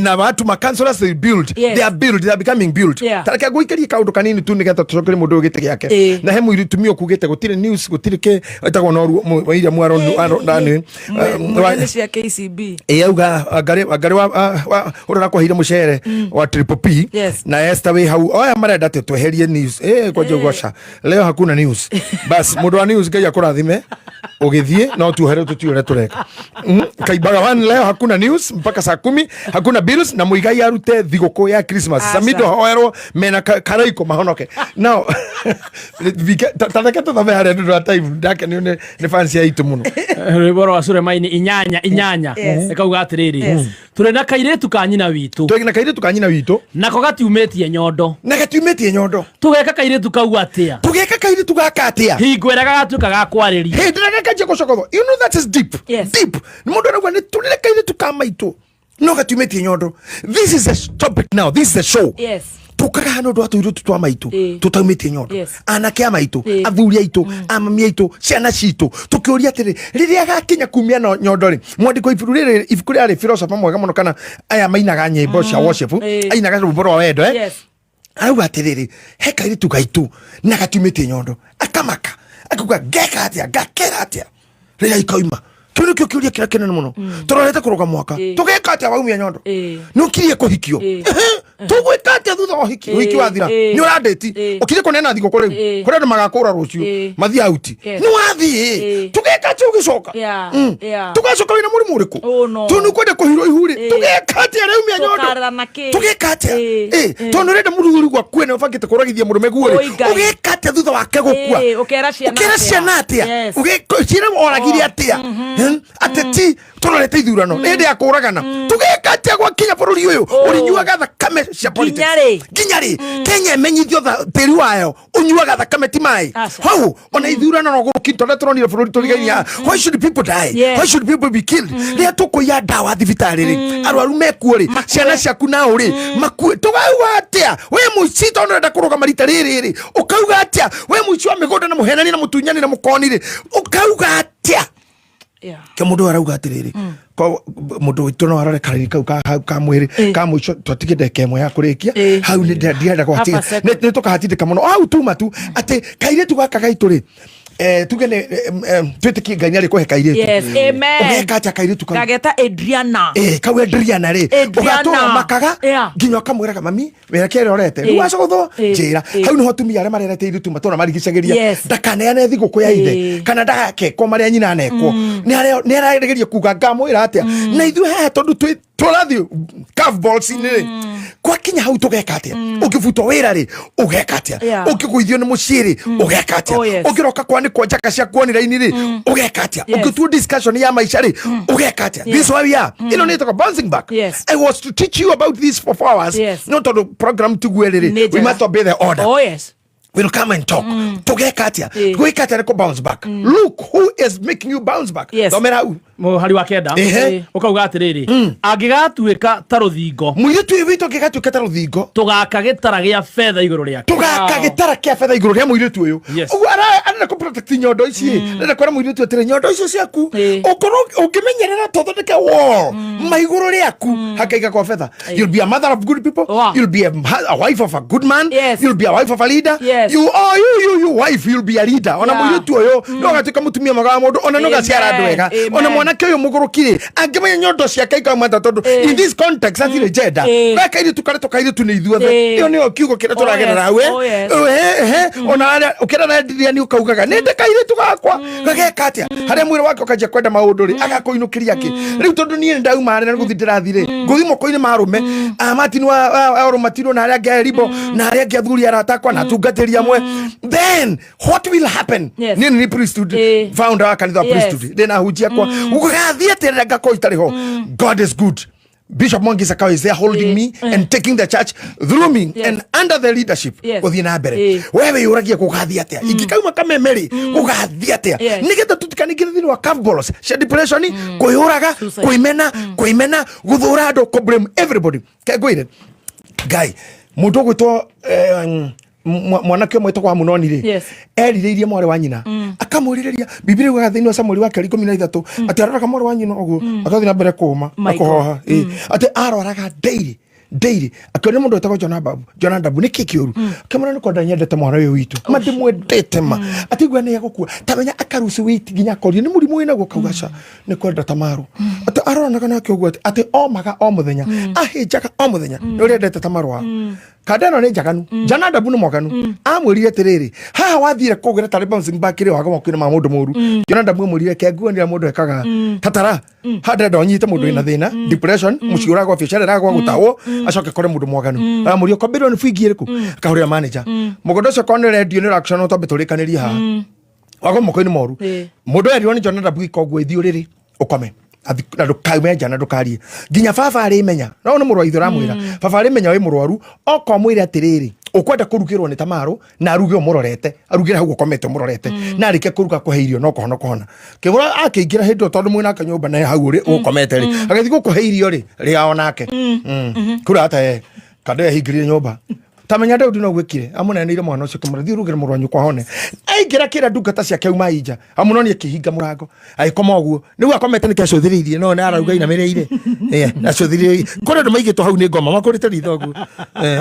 na watu ma counselors they build they are becoming built taraka guikari kaundu kanini tu nigetha tucokere mundu gite giake na he muiri tumio kugite gutire news gutire ke etagwo no waira mwaro ndani mwene cia KCB auga agari wa urana kwa hira mucere wa triple P na Esther we hau oya marenda te tweherie news kwa jogosha leo hakuna news bas mundu wa news ngai akurathime ugithie no tuhere tutiure tureka kaibaga wan leo hakuna news mpaka saa 10 hakuna bills na muigai arute thiguku ya Christmas samido hoero mena karaiko mahonoke now tataka to thave hare ndu time ndake ni fancy aitu muno riboro wa sure maini inyanya ekauga atiriri turi na kairetu kanyina witu nako gatiumetie nyondo tugeka kairetu kau atia gaka atia hingwera gatuka gakwariria ndiraga kaje gocokotho. You know that is deep. Deep ni mundu aragwa ni tulile kairetu kamaitu no gatiumetie nyondo. This is a topic now, this is a show. Tukaga hano ndo atu irutu twa maitu tutaumetie nyondo anake amaitu athuri aitu amami aitu ciana citu tukiuria atiri riria gakinya kumia no nyondo ri mwandiko ibuku ri philosopher mwega muno kana aya mainaga nyimbo cia worship ainaga ruboro wa wendo auga atiriri he kairitu gaitu na gatiumetie nyondo akamaka akuga geka atia gakera atia riria ikauma kino kio kiuria kira kenene muno turorete kuruga mwaka tugeka atia waumia nyondo nukirie kuhikio tugwika atia thutha wa hiki wathira ni urandeti ukire kunena thiko kuri andu magakura rucio mathia auti ni wathie tugeka atia ugicoka tugacoka wina murimu uriku tunu kwenda kuhirwo ihuri tugeka atia raumia nyondo tugeka atia tonu renda muruthuri gwa kwene ubangite kuragithia murume guo ugeka atia thutha wake gukua ukera ciana atia ugekira oragire atia ateti turorete ithurano ndi ya kuragana tugeka atia gwa kinya bururi uyu urinyuaga thakame cia politics ginyari Kenya emenyithio tiri wayo unyuaga thakame ti mai hau ona ithurano no gurukito na turonire bururi turigania why should people die why should people be killed ria tukuya dawa thibitari ri arwaru mekuo ciana ciaku na uri makue tugauga atia we mucito ndenda kuruga marita riri ukauga atia we muci wa migondo na muhenani na mutunyani na mukoni ri ukauga atia ke mundu arauga atiriri ko mundu witu no arare karani kau ka mwiri ka muico twatigide kemwe ya kurikia hau ni ndirenda kwa ati ni tukahatinde kamuno au tu matu ati kaire tu gaka gaituri tugene twitikie Ngai ari kuheka iritu. Yes, amen. Ugeka atia kairitu kau? Kageta Adriana. Kau Adriana ri. Ugatura makaga nginya kamwiraga mami werekere orete. Riu acogotho njira. Hau niho tumia aria marerete iritu matura marigicagiria. Ndakaneane thiguku ya ithe. Kana ndagake ko maria nyina anekwo. Ni arageria kuga ngamwira atia. Na ithuĩ haha tondu tũrathiĩ curveballs inĩ gwakinya hau tũgeka atia ũkĩbutwo wĩra rĩ ũgeka atia ũkĩgũithio nĩ mũciĩ rĩ ũgeka atia ũkĩroka kwanĩkwo njaka cia kuonĩra-inĩ rĩ ũgeka atia ũkĩtuo discussion ya maica rĩ ũgeka atia. This why we are ĩno nĩ ĩtagwo bouncing back. I was to teach you about this for 4 hours no tondũ program tiguo rĩ we must obey the order. We'll come and talk. Tugeka atia gwĩka atia nĩ bounce back. Look who is making you bounce back. Thomera hau Muhari wa kenda ukauga atiriri angigatuika ta ruthingo muiritu witũ ngigatuika ta ruthingo tugaka gitara gia fedha iguru riake tugaka gitara kia fedha iguru ria muiritu uyu ugu ara ko protect nyondo ici nenda kwara muiritu atire nyondo icio ciaku ukorwo ungimenyerera tothondeke wall maiguru riaku hakaiga kwa fedha. You'll be a mother of good people. You'll be a wife of a good man. You'll be a wife of a leader. You wife, you'll be a leader. Ona muiritu uyu no gatika mutumia maga mundu ona no gaciara andu wega ona mwanake uyu mugurukire angimenya nyondo ciake ikaumata tondu in this context atire gender weka iri tukare tukaire tu ni ithuothe iyo ni kiugo kira turagerera we ona ukira na ndiria ni ukaugaga ni ndekaire tugakwa gageka atia haria mwiri wake ukaje kwenda maundu ri agakuinukiria ki riu tondu ni ndauma na guthi ndirathire nguthi moko-ini marume amatinu arumatinu na aria ngeribo na aria ngiathuri aratakwa na tungatiria mwe then what will happen? Ni priesthood founder wa kanitha priesthood ndina hujia kwa ugathie tere ngako itariho. God is good. Bishop Magesha is there holding me and taking the church through me and under the leadership uthie na mbere wewe yuragia kugathia atia ingikauma Kameme ri kugathia atia nigetha tutikanigire thini wa curveballs cia depression kuyuraga kuimena guthura andu ko blame everybody kegwire guy mundu gwitwo mwanake mwetwa kwa Muthoni ri erirĩirie mwari wa nyina akamũrĩrĩria Biblia yugaga thĩinĩ wa Samueli wa 13 ati aroraga mwari wa nyina ũguo akathii na mbere kũũma akohoha ati aroraga daily akĩona mũndũ wetagwo John Dabu nĩ kĩũru kĩmũra nĩ kwenda nyendete mwana ũyũ witũ ma ndĩmwendete ma ati gwa nĩ egũkua tamenya akaruci wĩiti nginya akorio nĩ mũrimũ wĩna gũkaugaca nĩ kwenda tamaru ati aronaga nake ũguo ati omaga o mũthenya ahĩnjaga o mũthenya nĩ ũrĩa endete tamaru wa kadano nĩ njaganu John Dabu nĩ mwaganu amwĩrire atĩrĩrĩ haha wathire kũgĩra tarĩ bouncing back rĩ waga moko-inĩ ma mũndũ mũru John Dabu amwĩrire kenguanĩra mũndũ ekaga tatara handenda ũnyite mũndũ wĩna thĩna depression mũciĩ ũragwa biacara ĩragwa gũtahwo acoke kore mundu mwaganu amurio kombero ni figi iriku akahuria manager mugondo cio kone radio ni reaction no tombe turikaniria ha wago moko-ini moru mundu erirwo ni John Dabu ikoguo ithio riri ukome na ndukaumenja na ndukarie nginya baba ari menya no ni murwaithu ramwira baba ari menya wi murwaru okomwire atiriri ukwenda kurugirwo ni tamaru na aruge umurorete arugire hau ukomete umurorete na arike kuruga kuheirio no kuhona kigura akiingira hindo tondu mwina kanyumba na hau ri ukomete ri agathi gukuheirio ri ria onake kura ata kade hingire nyumba tamenya Daudi no gwikire amuneneire mwana ucio kumurathi urugire murwanyu kwa hone aingira kira ndungata ciake uma ija Muthoni akihinga murango aikoma uguo nigu akomete nikacũthĩrĩirie no na araruga inamereire acũthĩrĩirie kore ndo maigĩtwo hau nĩ ngoma makũrĩte ritho uguo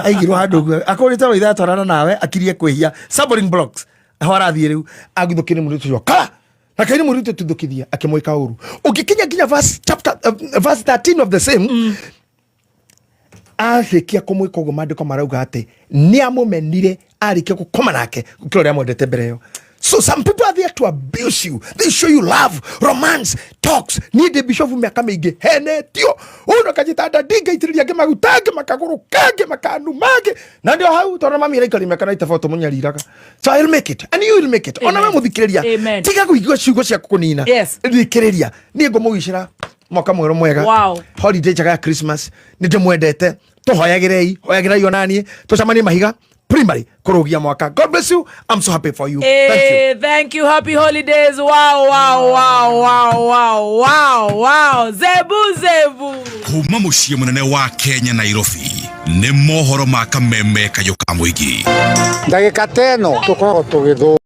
aigirwo handũ uguo akũrĩte ro ithatwarana nawe akirie kwĩhia sampling blocks aho arathie rĩu agithũkire mũrĩtu ũcio kala na kaini mũrĩtu tuthũkithia akimwĩka ũru ũngĩkinya nginya verse 13 of the same arikia kumwika uguo mandiko marauga ati ni amumenire arikia gukoma nake gukira ria mwendete mbere yo. So some people are there to abuse you. They show you love, romance, talks. Ni de bishop miaka mingi henetio uno kajitanda dinga itiriria gemagutage makaguru kage makanu mage na ndio hau tona mami ira ikari mekana itafoto munyariraga. So I'll make it and you will make it. Ona muthikiriria tiga kuigua ciugo cia kukunina thikiriria ni ngomugicira mwaka mweru mwega holiday jaga ya Christmas nindimwendete tuhoyagirei onanie tucamanie mahiga primary kurugia mwaka. God bless you. I'm so happy for you. Thank you. Happy holidays. Wow. Zebu kuma muciĩ munene wa Kenya Nairobi nĩ mohoro ma Kameme kayuka mwigi ndagĩka 10 tukoragwo tũgĩthũ